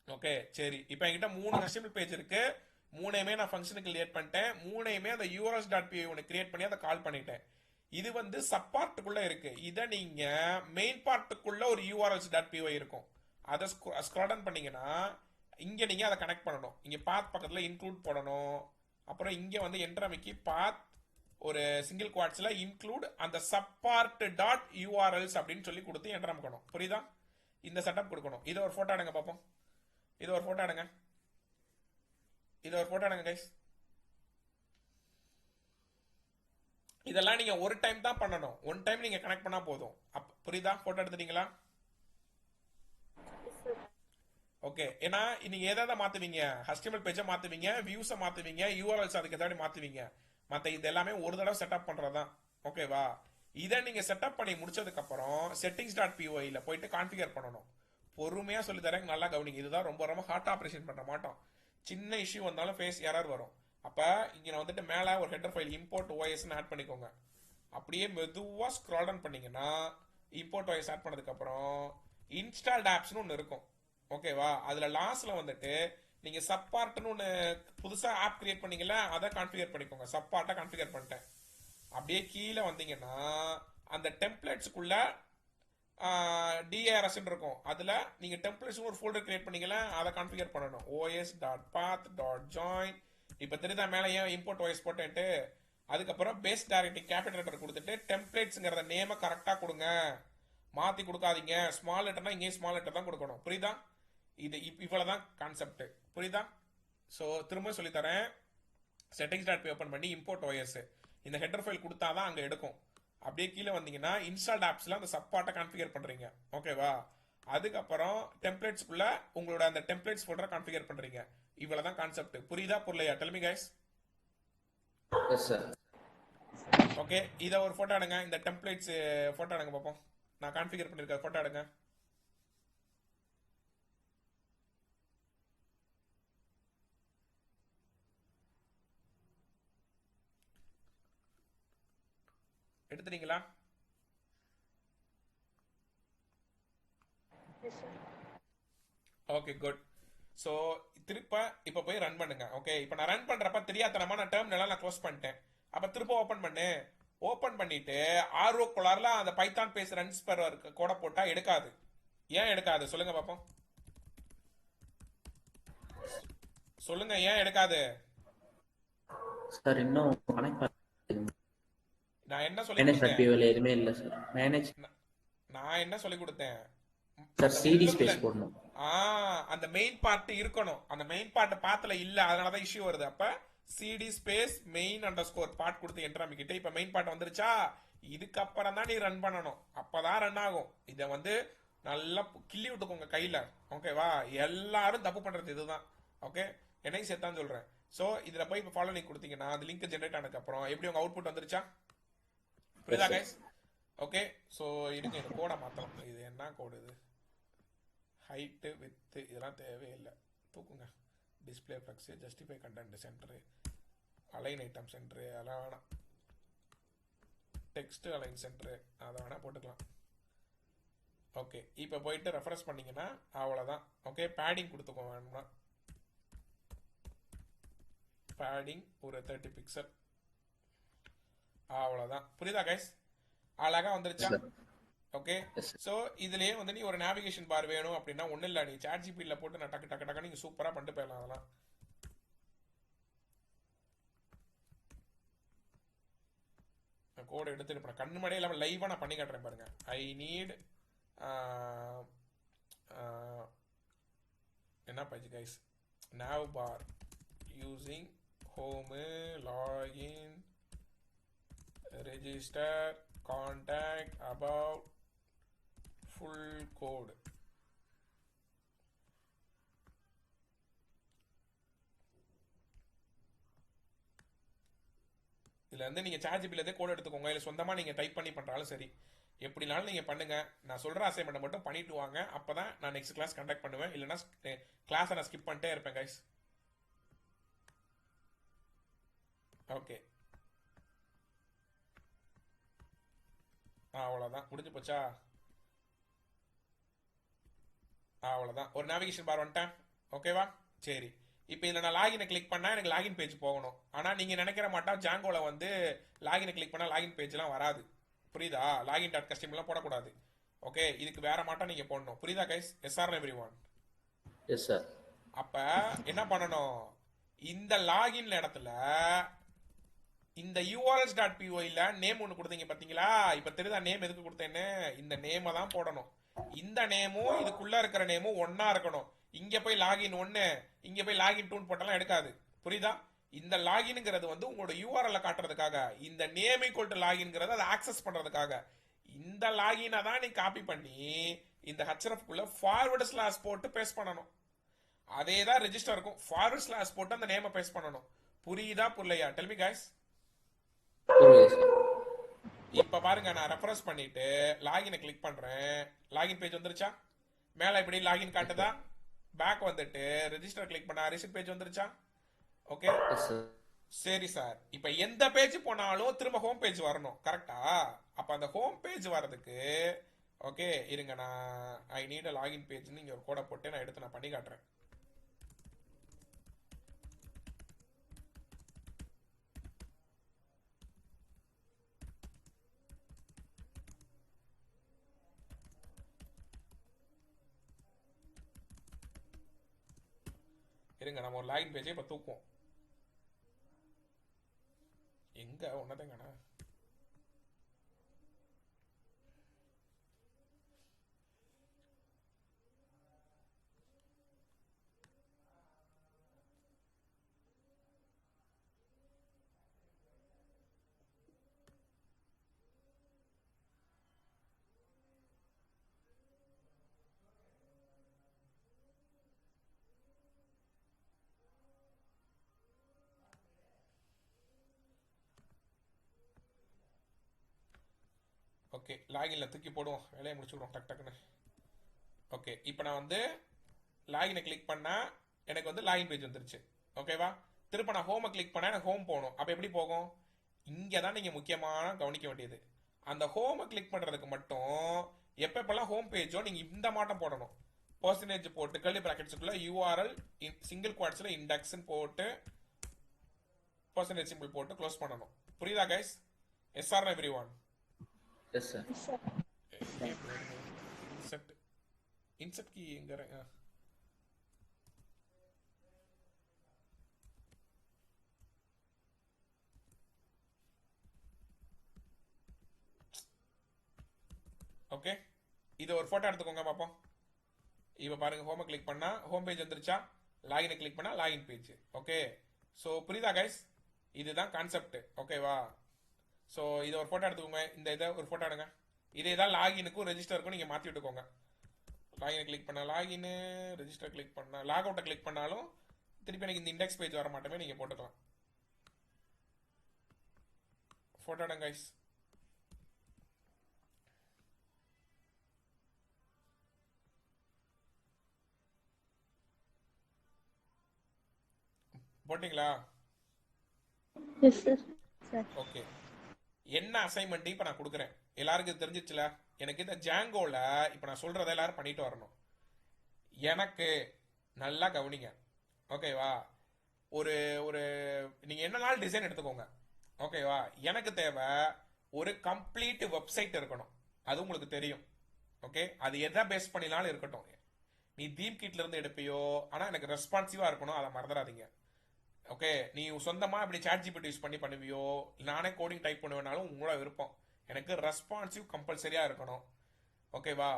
Speaker 1: ஓகே சரி, இப்போ என்கிட்ட 3 HTML பேஜ் இருக்கு, மூணையுமே நான் ஃபங்க்ஷனுக்கு கிரியேட் பண்ணிட்டேன், மூணையுமே அந்த யூஆர்எஸ் டாட் பி ஒன்று கிரியேட் பண்ணி அதை கால் பண்ணிட்டேன். இது வந்து சப் பார்ட்டுக்குள்ள இருக்கு. இதை நீங்க மெயின் பார்ட்டுக்குள்ள ஒரு யூஆர்எஸ் டாட் பிஒ இருக்கும், அதை ஸ்க்ரால் டவுன் பண்ணீங்கன்னா இங்க நீங்க அதை கனெக்ட் பண்ணணும். இங்க பாத் பக்கத்துல இன்க்ளூட் போடணும். அப்புறம் இங்க வந்து என்டர் அமைக்கி பாத் ஒரு சிங்கிள் குவாட்ஸ்ல இன்க்ளூட் அந்த சப் பார்ட் டாட் யூஆர்எல்ஸ் அப்படின்னு சொல்லி கொடுத்து என்டர் அமைக்கணும். புரியுதா? இந்த செட்டப் கொடுக்கணும். இதை ஒரு போட்டோ எடுங்க பார்ப்போம். இதை ஒரு போட்டோ எடுங்க, இதை ஒரு போட்டோ எடுங்க கைஸ். இதெல்லாம் நீங்க ஒரு டைம் தான் பண்ணணும், ஒன் டைம் நீங்க கனெக்ட் பண்ணா போதும். புரியுதா? போட்டோ எடுத்துட்டீங்களா? ஓகே, ஏன்னா நீங்க எதை மாத்துவீங்க? HTML பேஜை மாத்துவீங்க, வியூஸை மாத்துவீங்க, யூஆர்எல்ஸ் அதுக்கு ஏதாவது மாத்துவீங்க. மற்ற இது எல்லாமே ஒரு தடவை செட்டப் பண்றதுதான். ஓகேவா? இதை நீங்க செட்டப் பண்ணி முடிச்சதுக்கு அப்புறம் செட்டிங்ஸ் டாட் பிஒய்ல போயிட்டு கான்ஃபிகர் பண்ணணும். பொறுமையா சொல்லி தரேன், நல்லா கவனிங்க. இதுதான் ரொம்ப ரொம்ப ஹார்ட் ஆப்ரேஷன் பண்ண மாட்டோம். சின்ன இஷ்யூ வந்தாலும் ஃபேஸ் எரர் வரும். அப்ப இங்க நான் வந்துட்டு மேல ஒரு ஹெட்டர் ஃபைல் இம்போர்ட் ஓஎஸ்ன்னு ஆட் பண்ணிக்கோங்க. அப்படியே மெதுவா ஸ்க்ரால் டவுன் பண்ணீங்கன்னா இம்போர்ட் ஓஎஸ் ஆட் பண்ணதுக்கு அப்புறம் இன்ஸ்டால்ட் ஆப்ஸ்னு ஒன்று இருக்கும். ஓகேவா? அதுல லாஸ்ட்ல வந்துட்டு நீங்க சப்பார்ட்னு ஒன்று புதுசா ஆப் கிரியேட் பண்ணீங்கல்ல, அதை கான்ஃபிகர் பண்ணிக்கோங்க. சப்பார்ட்டை கான்ஃபிகர் பண்ணிட்டேன். அப்படியே கீழே வந்தீங்கன்னா அந்த டெம்ப்ளேட்ஸ்க்குள்ள DARS இருக்கும், அதுல நீங்க டெம்ப்ளேட்ஸ் ஒரு ஃபோல்டர் கிரியேட் பண்ணீங்கல்ல, அதை கான்ஃபிகர் பண்ணணும். os.path.join. இப்ப தெரியுதா மேலே ஏன் இம்போர்ட் ஓஎஸ் போட்டேன்ட்டு? அதுக்கப்புறம் பேஸ் டைரக்டரி கேபிட்டல் லெட்டர் கொடுத்துட்டு டெம்ப்ளேட்ஸ்ங்கிறத நேம கரெக்டா கொடுங்க, மாத்தி கொடுக்காதீங்க. ஸ்மால் லெட்டர்னா இங்கே ஸ்மால் லெட்டர் தான் கொடுக்கணும். புரியுதா? இது இவ்வளவுதான் கான்செப்ட். புரியுதா? ஸோ திரும்ப சொல்லி தரேன். செட்டிங்ஸ் டாட் பி ஓப்பன் பண்ணி இம்போர்ட் ஓஎஸ் இந்த ஹெட்டர் ஃபைல் கொடுத்தாதான் அங்க எடுக்கும். அப்படியே கீழே வந்தீங்கன்னா இன்ஸ்டால்ட் ஆப்ஸ்ல அந்த சப்பார்ட்டை கான்ஃபிகர் பண்றீங்க. ஓகேவா? அதுக்கப்புறம் டெம்ப்ளேட்ஸ்க்குள்ள உங்களோட அந்த டெம்ப்ளேட்ஸ் ஃபோல்டரை கான்ஃபிகர் பண்றீங்க. இவ்வளவுதான் கான்செப்ட். புரியுதா புரியலையா? Tell me guys.
Speaker 2: Yes sir.
Speaker 1: Okay, இதை ஒரு போட்டோ எடுங்க, இந்த டெம்ப்ளேட்ஸ் போட்டோ எடுங்க பார்ப்போம். நான் கான்ஃபிகர் பண்ணிருக்க போட்டோ எடுங்க. எடுத்துட்டீங்களா? Okay good. ஸோ திருப்ப இப்போ போய் ரன் பண்ணுங்க. ஓகே, இப்போ நான் ரன் பண்றப்ப தெரியாதனமா நான் டெர்மினலை நான் க்ளோஸ் பண்ணிட்டேன். அப்ப திருப்ப ஓப்பன் பண்ணு. ஓப்பன் பண்ணிட்டு ஆர்ஓ குளார்ல அந்த பைத்தான் பேஸ் ரன்ஸ் பெர் கோட போட்டா எடுக்காது. ஏன் எடுக்காது சொல்லுங்க பாப்போம். சொல்லுங்க ஏன் எடுக்காது?
Speaker 2: சார் இன்னும் கனெக்ட்
Speaker 1: நான் என்ன சொல்லி
Speaker 2: மேனேஜ்
Speaker 1: கொடுத்தேன்?
Speaker 2: டாட் பிஒய்ல எதுவுமே இல்லை சார். மேனேஜ்
Speaker 1: நான் என்ன சொல்லி கொடுத்தேன்?
Speaker 2: சார்
Speaker 1: அந்த
Speaker 2: சிடி
Speaker 1: உள்ளுக்குள்ள
Speaker 2: ஸ்பேஸ் போடணும்.
Speaker 1: அந்த மெயின் பார்ட் இருக்கணும். அந்த மெயின் பார்ட் பாத்துல இல்ல, அதனாலதான் இஷ்யூ வருது. அப்ப CD space main underscore part கொடுத்து என்ட்ரு அமைக்கிட்டு இப்ப மெயின் பார்ட் வந்துருச்சா, இதுக்கப்புறம் தான் நீ ரன் பண்ணணும், அப்பதான் ரன் ஆகும். இதை வந்து நல்லா கிள்ளி விட்டுக்கோங்க கையில. ஓகேவா, எல்லாரும் தப்பு பண்றது இதுதான். ஓகே, என்னையும் சேர்த்தான் சொல்றேன். ஸோ இதுல போய் இப்போ ஃபாலோ லிங்க் கொடுத்தீங்கன்னா அது லிங்க் ஜென்ரேட் ஆனதுக்கு அப்புறம் எப்படி உங்க அவுட்புட் வந்துருச்சா, புரியுதா கைஸ்? ஓகே, ஸோ இருங்க இந்த கோடை மாத்தலாம். இது என்ன கோடு இது, ஹைட்டு வித்து இதெல்லாம் தேவையில்லை, தூக்குங்க. Display flex, justify content centre, align item centre அதெல்லாம் வேணாம், டெக்ஸ்ட் அலைன் சென்டரு அதை வேணா போட்டுக்கலாம். ஓகே, இப்போ போயிட்டு ரெஃபரன்ஸ் பண்ணீங்கன்னா அவ்வளோதான். ஓகே, பேடிங் கொடுத்துக்கோ வேணும்னா, பேடிங் ஒரு 30 பிக்சல், அவ்வளோதான். புரியுதா கைஸ்? அழகா வந்துருச்சா? ஓகே, ஸோ இதுலயே வந்து நீ ஒரு நேவிகேஷன் பார் வேணும் அப்படின்னா ஒன்றும் இல்லை, நீ சாட் ஜிபியில் போட்டு நான் டக்கு டக்கு டக்கு நீங்கள் சூப்பராக பண்ணிட்டு போயிடலாம். அதெல்லாம் கோடு எடுத்துட்டு இப்போ கண்ணு மடையே இல்லாமல் லைவாக நான் பண்ணி காட்டுறேன் பாருங்க. ஐ நீட் என்ன page guys, nav bar using home, login, register, contact, about, full code. இதுல வந்து நீங்க சார்ஜ் பில்லே கோட் எடுத்துக்கோங்க, இல்லை சொந்தமா நீங்க டைப் பண்ணி பண்றாலும் சரி, எப்படினாலும் நீங்க பண்ணுங்க. நான் சொல்ற அசைன்மெண்ட் மட்டும் பண்ணிட்டு வாங்க, அப்பதான் நான் நெக்ஸ்ட் கிளாஸ் கண்டக்ட் பண்ணுவேன். இல்லைன்னா கிளாஸை நான் ஸ்கிப் பண்ணிட்டே இருப்பேன் கைஸ். ஓகே, அவ்வளோதான், முடிஞ்சு போச்சா? அவ்வளோதான், ஒரு நேவிகேஷன் பார் வந்துட்டேன். ஓகேவா, சரி. இப்போ இதில் நான் லாகினை கிளிக் பண்ணால் எனக்கு லாகின் பேஜ் போகணும். ஆனால் நீங்கள் நினைக்கிற மாட்டா ஜாங்கோவில் வந்து லாகினை கிளிக் பண்ணால் லாகின் பேஜ்லாம் வராது. புரியுதா? லாகின் டாட் கஸ்டம்லாம் போடக்கூடாது. ஓகே, இதுக்கு வேற மாட்டா நீங்கள் போடணும். புரியுதா guys? Yes or every one?
Speaker 2: Yes sir.
Speaker 1: அப்போ என்ன பண்ணணும், இந்த லாகின் இடத்துல இந்த urls.pyல நேம் ஒன்று கொடுத்தீங்க பார்த்தீங்களா? இப்போ தெரியுதா நேம் எதுக்கு கொடுத்தேன்னு? இந்த நேமை தான் போடணும். இந்த நேமும் இதுக்குள்ள இருக்கிற நேமும் ஒன்னா இருக்கணும். இங்க போய் லாகின் 1 இங்க போய் லாகின் 2 போட்டாலும் எடுக்காது. புரியுதா? இந்த லாகின்ங்கிறது வந்து உங்களோட யூஆர்எல்ல காட்டுறதுக்காக, இந்த நேம் ஈக்குவல் டு லாகின்ங்கிறது அதை ஆக்சஸ் பண்றதுக்காக. இந்த லாகினை தான் நீ காப்பி பண்ணி இந்த ஹெச்எஃப் குள்ள ஃபார்வர்ட் ஸ்லாஷ் போட்டு பேஸ்ட் பண்ணணும். அதே தான் ரெஜிஸ்டர் இருக்கும், ஃபார்வர்ட் ஸ்லாஷ் போட்டு அந்த நேமை பேஸ்ட் பண்ணணும். புரியுதா புரியலையா? Tell me guys. இப்ப பாருங்க, நான் ரெஃபரன்ஸ் பண்ணிட்டு லாகினை கிளிக் பண்றேன். லாகின் பேஜ் வந்துருச்சா? மேல இப்படி லாகின் காட்டுதா? பேக் வந்துட்டு ரெஜிஸ்டர் கிளிக் பண்ணா ரிசிப்ட் பேஜ் வந்துருச்சா? ஓகே, சரி சார். இப்ப எந்த பேஜ் போனாலும் திரும்ப ஹோம் பேஜ் வரணும், கரெக்டா? அப்ப அந்த ஹோம் பேஜ் வரதுக்கு ஓகே இருங்க, நான் I need a login page நீங்க ஒரு கோடை போட்டு நான் எடுத்து நான் பண்ணி காட்டுறேன். இருங்க, நம்ம ஒரு லாகின் பேஜை இப்போ தூக்குவோம். எங்க ஒன்னதங்கண்ணா? ஓகே, லாகின்ல தூக்கி போடுவோம், வேலையை முடிச்சுடுவோம் டக் டக்குன்னு. ஓகே, இப்போ நான் வந்து லாகினை கிளிக் பண்ணா எனக்கு வந்து லாகின் பேஜ் வந்துருச்சு. ஓகேவா? திரும்ப நான் ஹோமை கிளிக் பண்ணா எனக்கு ஹோம் போகணும். அப்போ எப்படி போகும்? இங்கே தான் நீங்கள் முக்கியமான கவனிக்க வேண்டியது. அந்த ஹோமை கிளிக் பண்ணுறதுக்கு மட்டும் எப்பப்பெல்லாம் ஹோம் பேஜோ நீங்கள் இந்த மாட்டம் போடணும். பர்சன்டேஜ் போட்டு கர்லி பிராக்கெட்ஸுக்குள்ள யூஆர்எல் சிங்கிள் குவாட்ஸில் இண்டெக்ஸ்ன்னு போட்டு பர்சன்டேஜ் சிம்பிள் போட்டு க்ளோஸ் பண்ணணும். புரியுதா guys? Yes or every one?
Speaker 2: Yes sir.
Speaker 1: Insert key எங்க? ஓகே, இது ஒரு ஃபோட்டோ எடுத்துக்கோங்க பார்ப்போம். இப்போ பாருங்க, ஹோமை கிளிக் பண்ணா ஹோம் பேஜ் வந்துருச்சா, லாகினை கிளிக் பண்ணா லாகின் பேஜ். ஓகே, ஸோ புரியுதா கைஸ்? இதுதான் கான்செப்ட். ஓகேவா? ஸோ இதை ஒரு ஃபோட்டோ எடுத்துக்கோங்க. இந்த இதை ஒரு ஃபோட்டோ எடுங்க. இதே தான் லாகினுக்கும் ரெஜிஸ்டருக்கும் நீங்கள் மாற்றி விட்டுக்கோங்க. லாகினை கிளிக் பண்ண லாகின், ரெஜிஸ்டர் கிளிக் பண்ண லாக் அவுட்டை கிளிக் பண்ணாலும் திருப்பி எனக்கு இந்த இண்டெக்ஸ் பேஜ் வர மாட்டோமே, நீங்கள் போட்டுக்கலாம். ஃபோட்டோ எடுங்க கைஸ். போட்டிங்களா?
Speaker 3: Yes, sir. Sir.
Speaker 1: ஓகே, என்ன அசைன்மெண்ட் இப்போ நான் கொடுக்குறேன் எல்லாருக்கும் இது தெரிஞ்சிச்சுல. எனக்கு இந்த ஜாங்கோல இப்போ நான் சொல்றதை எல்லாரும் பண்ணிட்டு வரணும். எனக்கு நல்லா கவனிங்க. ஓகேவா? ஒரு ஒரு நீங்க என்னனாலும் டிசைன் எடுத்துக்கோங்க. ஓகேவா? எனக்கு தேவை ஒரு கம்ப்ளீட் வெப்சைட் இருக்கணும். அது உங்களுக்கு தெரியும். ஓகே, அது எதை பேஸ் பண்ணினாலும் இருக்கட்டும். நீ தீம் கிட்ல இருந்து எடுப்பியோ, ஆனா எனக்கு ரெஸ்பான்சிவா இருக்கணும், அதை மறந்துடாதீங்க. ஓகே, நீ சொந்தமா இப்படி சாட் ஜிபிடி யூஸ் பண்ணி பண்ணுவியோ, நானே கோடிங் டைப் பண்ணுவேனாலும் உங்களோட விருப்பம். எனக்கு ரெஸ்பான்சிவ் கம்பல்சரியா இருக்கணும். ஓகேவா?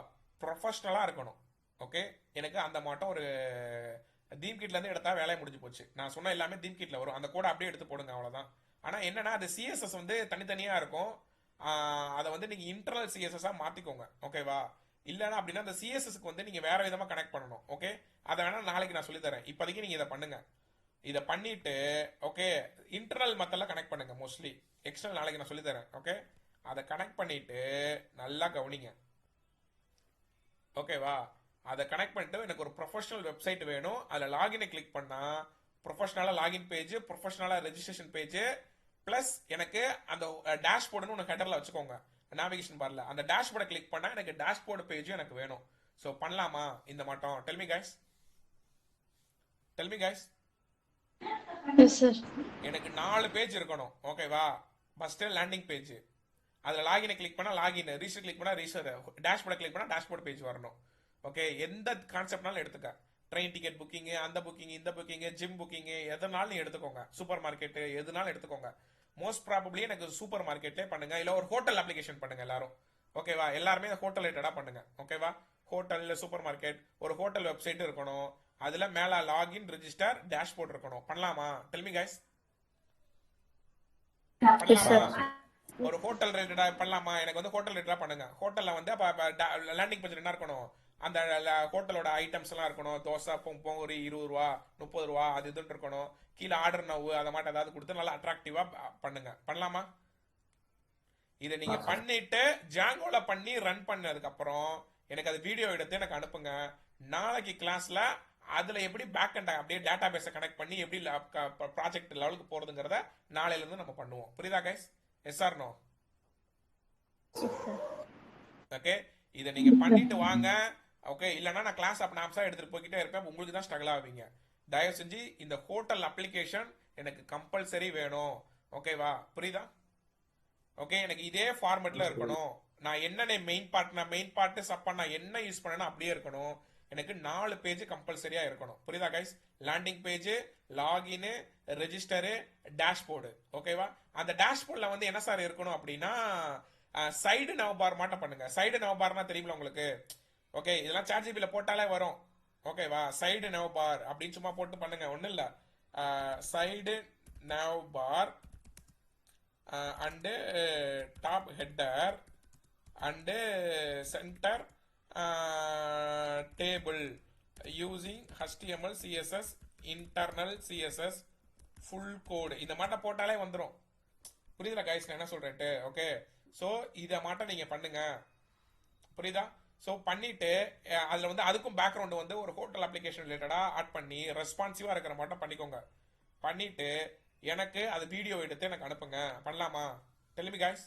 Speaker 1: ப்ரொஃபஷ்னலா இருக்கணும். ஓகே, எனக்கு அந்த மாட்டம் ஒரு தீம் கிட்ல இருந்து எடுத்தா வேலையை முடிஞ்சு போச்சு. நான் சொன்ன எல்லாமே தீம் கிட்ல வரும். அந்த கோடை அப்படியே எடுத்து போடுங்க, அவ்வளவுதான். ஆனா என்னன்னா, அது சிஎஸ்எஸ் வந்து தனித்தனியா இருக்கும். அதை வந்து நீங்க இன்டர்னல் சிஎஸ்எஸ்ஸா மாத்திக்கோங்க. ஓகேவா? இல்லைன்னா அப்படின்னா அந்த சிஎஸ்எஸ்க்கு வந்து நீங்க வேற விதமா கனெக்ட் பண்ணணும். ஓகே, அதை வேணா நாளைக்கு நான் சொல்லி தரேன். இப்போதைக்கு நீங்க இதை பண்ணுங்க. இதை பண்ணிட்டு ஓகே, இன்டர்னல் மெத்தட்ல கனெக்ட் பண்ணுங்க. மோஸ்ட்லி எக்ஸ்டர்னல் நாளைக்கு நான் சொல்லி தரேன். ஓகே, அதை கனெக்ட் பண்ணிட்டு நல்லா கவனிங்க. ஓகேவா? அதை கனெக்ட் பண்ணிட்டு எனக்கு ஒரு ப்ரொஃபஷனல் வெப்சைட் வேணும். அதில் லாகினை கிளிக் பண்ணா ப்ரொஃபஷனலாக லாகின் பேஜ், ப்ரொஃபஷனலாக ரெஜிஸ்ட்ரேஷன் பேஜ், ப்ளஸ் எனக்கு அந்த டேஷ்போர்டுன்னு ஒன்று ஹெடரில் வச்சுக்கோங்க. நேவிகேஷன் பார்ல அந்த டேஷ்போர்டை கிளிக் பண்ணா எனக்கு டேஷ்போர்டு பேஜும் எனக்கு வேணும். ஸோ பண்ணலாமா இந்த மட்டும்? Tell me guys, tell me guys.
Speaker 3: Yes, sir.
Speaker 1: எனக்கு 4 பேஜ் இருக்கணும். ஓகேவா? ஃபர்ஸ்ட் லேண்டிங் பேஜ், அதுல லாகினை கிளிக் பண்ணா லாகின், ரீசர் கிளிக் பண்ணா ரீசர், டேஷ்போர்டை கிளிக் பண்ணா டேஷ்போர்ட் பேஜ் வரணும். ஓகே, எந்த கான்செப்ட்னாலும் எடுத்துக்க. ட்ரெயின் டிக்கெட் புக்கிங், அந்த புக்கிங், இந்த புக்கிங், ஜிம் புக்கிங், எதனாலும் நீ எடுத்துக்கோங்க. சூப்பர் மார்க்கெட் எதுனாலும் எடுத்துக்கோங்க. மோஸ்ட் ப்ராபப்ளி எனக்கு சூப்பர் மார்க்கெட்லேயே பண்ணுங்க, இல்லை ஒரு ஹோட்டல் அப்ளிகேஷன் பண்ணுங்க எல்லாரும். ஓகேவா? எல்லாருமே ஹோட்டல் ரிலேட்டடா பண்ணுங்க. ஓகேவா? ஹோட்டல், சூப்பர் மார்க்கெட், ஒரு ஹோட்டல் வெப்சைட் இருக்கணும். அதுல மேல லாகின், ரெஜிஸ்டர், டேஷ்போர்ட் இருக்கணும். பண்ணலாமா? Del me guys. பண்ணலாமா? ஒரு ஹோட்டல் ரிலேட்டடா பண்ணலாமா? எனக்கு வந்து ஹோட்டல் ரிலேட்டடா பண்ணுங்க. ஹோட்டல்ல வந்து லேண்டிங் பேஜ் என்ன இருக்கணும்? அந்த ஹோட்டலோட ஐட்டம்ஸ் எல்லாம் இருக்கணும். தோசை, பொங்கரி 20 ரூபா, 30 ரூபா, அது இதுன்னு இருக்கணும். கீழே ஆர்டர் நவ் அதை மாதிரி ஏதாவது கொடுத்து நல்லா அட்ராக்டிவா பண்ணுங்க. பண்ணலாமா? இதை நீங்க பண்ணிட்டு ஜாங்கோல பண்ணி ரன் பண்ணதுக்கு அப்புறம் எனக்கு அது வீடியோ எடுத்து எனக்கு அனுப்புங்க. நாளைக்கு கிளாஸ்ல அதுல எப்படி பேக் அண்ட் அப்படியே டேட்டா பேஸை கனெக்ட் பண்ணி எப்படி ப்ராஜெக்ட் லெவலுக்கு போறதுங்கிறத நாளையில இருந்து நம்ம பண்ணுவோம். புரியுதா guys? Yes or no? Okay, இதை நீங்க பண்ணிட்டு வாங்க. ஓகே, இல்லைன்னா நான் கிளாஸ் நாப்ஸா எடுத்துட்டு போய்கிட்டே இருப்பேன். உங்களுக்கு தான் ஸ்ட்ரகிள் ஆவீங்க. தயவு செஞ்சு இந்த ஹோட்டல் அப்ளிகேஷன் எனக்கு கம்பல்சரி வேணும். ஓகேவா? புரியுதா? ஓகே, எனக்கு இதே ஃபார்மேட்ல இருக்கணும். நான் என்ன மெயின் பார்ட் சப்பா நான் என்ன யூஸ் பண்ணேன்னு அப்படியே இருக்கணும். எனக்கு 4 பேஜ் கம்பல்சரியா இருக்கணும். புரியுதா guys? Landing page, login, register, dashboard. ஓகேவா? அந்த டேஷ்போர்ட்ல வந்து என்ன சார் இருக்கணும் அப்படின்னா, சைடு நவபார் மாட்ட பண்ணுங்க. சைடு நவபார்னா தெரியுமில உங்களுக்கு? ஓகே, இதெல்லாம் சாட் ஜிபில போட்டாலே வரும். ஓகேவா? சைடு நவபார் அப்படின்னு சும்மா போட்டு பண்ணுங்க, ஒன்றும் இல்லை. Side navbar and top header and center table using HTML, CSS, internal CSS, full code. இந்த மாட்ட போட்டாலே வந்துடும். புரியுதுல கைஸ் நான் என்ன சொல்றேன்ட்டு? ஓகே, ஸோ இதை மாட்ட நீங்க பண்ணுங்க. புரியுதா? ஸோ பண்ணிட்டு அதில் வந்து அதுக்கும் பேக்ரவுண்டு வந்து ஒரு ஹோட்டல் அப்ளிகேஷன் ரிலேட்டடாக ஆட் பண்ணி ரெஸ்பான்சிவாக இருக்கிற மாட்டம் பண்ணிக்கோங்க. பண்ணிட்டு எனக்கு அது வீடியோ எடுத்து எனக்கு அனுப்புங்க. பண்ணலாமா? Del me guys.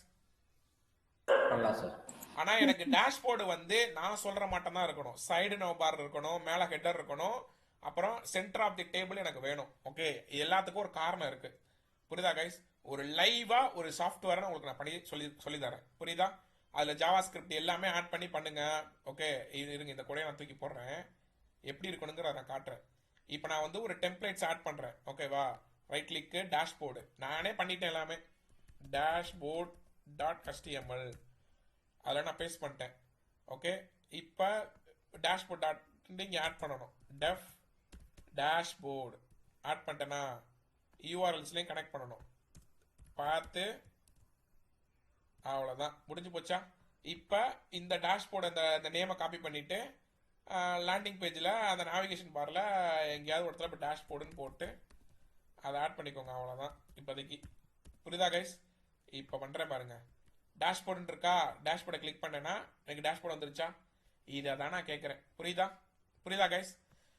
Speaker 2: பண்ணலாம் சார்.
Speaker 1: ஆனால் எனக்கு டேஷ்போர்டு வந்து நான் சொல்கிற மாட்டம் தான் இருக்கணும். சைடு நோ பார் இருக்கணும், மேலே ஹெட்டர் இருக்கணும், அப்புறம் சென்டர் ஆஃப் தி டேபிள் எனக்கு வேணும். ஓகே, எல்லாத்துக்கும் ஒரு காரணம் இருக்குது. புரியுதா கைஸ்? ஒரு லைவாக ஒரு சாஃப்ட்வேரை உங்களுக்கு நான் பண்ணி சொல்லி தரேன். புரியுதா? அதில் ஜாவா ஸ்கிரிப்ட் எல்லாமே ஆட் பண்ணி பண்ணுங்க. ஓகே, இருங்க, இந்த கூடையை நான் தூக்கி போடுறேன். எப்படி இருக்கணுங்கிற நான் காட்டுறேன். இப்போ நான் வந்து ஒரு டெம்ப்ளேட்ஸ் ஆட் பண்ணுறேன். ஓகேவா? ரைட் கிளிக்கு, டேஷ்போர்டு நானே பண்ணிட்டேன் எல்லாமே. டேஷ்போர்ட் .html அதில் நான் பேஸ்ட் பண்ணிட்டேன். ஓகே, இப்போ டேஷ்போர்ட் டாட் இங்கே ஆட் பண்ணணும். டெஃப் டேஷ்போர்டு ஆட் பண்ணிட்டேன்னா யூஆர்எல்ஸ்லேயும் கனெக்ட் பண்ணணும். பார்த்து அவ்வளோதான், முடிஞ்சு போச்சா? இப்போ இந்த டேஷ்போர்டு இந்த நேமை காப்பி பண்ணிவிட்டு லேண்டிங் பேஜில் அந்த நேவிகேஷன் பாரில் எங்கேயாவது ஒரு இடத்துல இப்போ டேஷ்போர்டுன்னு போட்டு அதை ஆட் பண்ணிக்கோங்க. அவ்வளோதான் இப்போதைக்கு. புரியுதா கைஸ்? இப்போ பண்ணுறேன் பாருங்க. டேஷ்போர்டுன்னு இருக்கா, டேஷ்போர்டை கிளிக் பண்ணேன்னா எனக்கு டேஷ்போர்டு வந்துருச்சா? இதை தான் நான் கேட்குறேன். புரியுதா கைஸ்?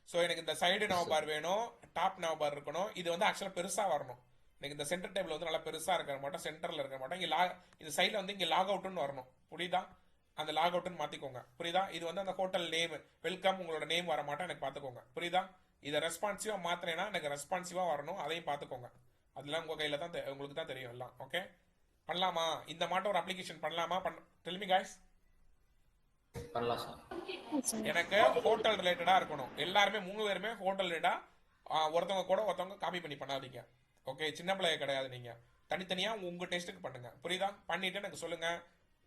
Speaker 1: ஸோ எனக்கு இந்த சைடு நவ் பார் வேணும், டாப் நவ் பார் இருக்கணும். இது வந்து ஆக்சுவலாக பெருசாக வரணும். எனக்கு இந்த சென்டர் டேபிள் வந்து நல்லா பெருசாக இருக்கிற மாட்டோம், சென்டரில் இருக்கிற மாட்டோம். இங்கே இந்த சைடில் வந்து இங்கே லாக் அவுட்டுன்னு வரணும். புரியுதா? அந்த லாக் அவுட்டுன்னு மாற்றிக்கோங்க. புரியுதா? இது வந்து அந்த ஹோட்டல் நேம், வெல்கம், உங்களோட நேம் வர மாட்டோம், எனக்கு பார்த்துக்கோங்க. புரியுதா? இதை ரெஸ்பான்சிவாக மாற்றினேன்னா எனக்கு ரெஸ்பான்சிவாக வரணும், அதையும் பார்த்துக்கோங்க. அதெல்லாம் உங்கள் கையில் தான், உங்களுக்கு தான் தெரியும் எல்லாம். ஓகே, பண்ணலாமா? இந்த மாட்டம் ஒரு அப்ளிகேஷன் பண்ணலாமா? Tell me guys.
Speaker 2: பண்ணலாம் சார்.
Speaker 1: எனக்கு ஹோட்டல் ரிலேட்டடா இருக்கணும். எல்லாருமே 3 பேருமே ஹோட்டல் ரிலேட்டடா ஒருத்தவங்க கூட ஒருத்தவங்க காப்பி பண்ணி பண்ணாதீங்க. ஓகே, சின்ன பிள்ளைய கிடையாது. நீங்க தனித்தனியா உங்க டெஸ்ட்டுக்கு பண்ணுங்க. புரியுதா? பண்ணிட்டு எனக்கு சொல்லுங்க.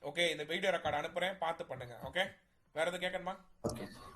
Speaker 1: ஓகே, இந்த வீடியோ ரெக்கார்ட் அனுப்புறேன், பார்த்து பண்ணுங்க. ஓகே, வேற எதுவும் கேட்கணுமா?
Speaker 2: Okay sir.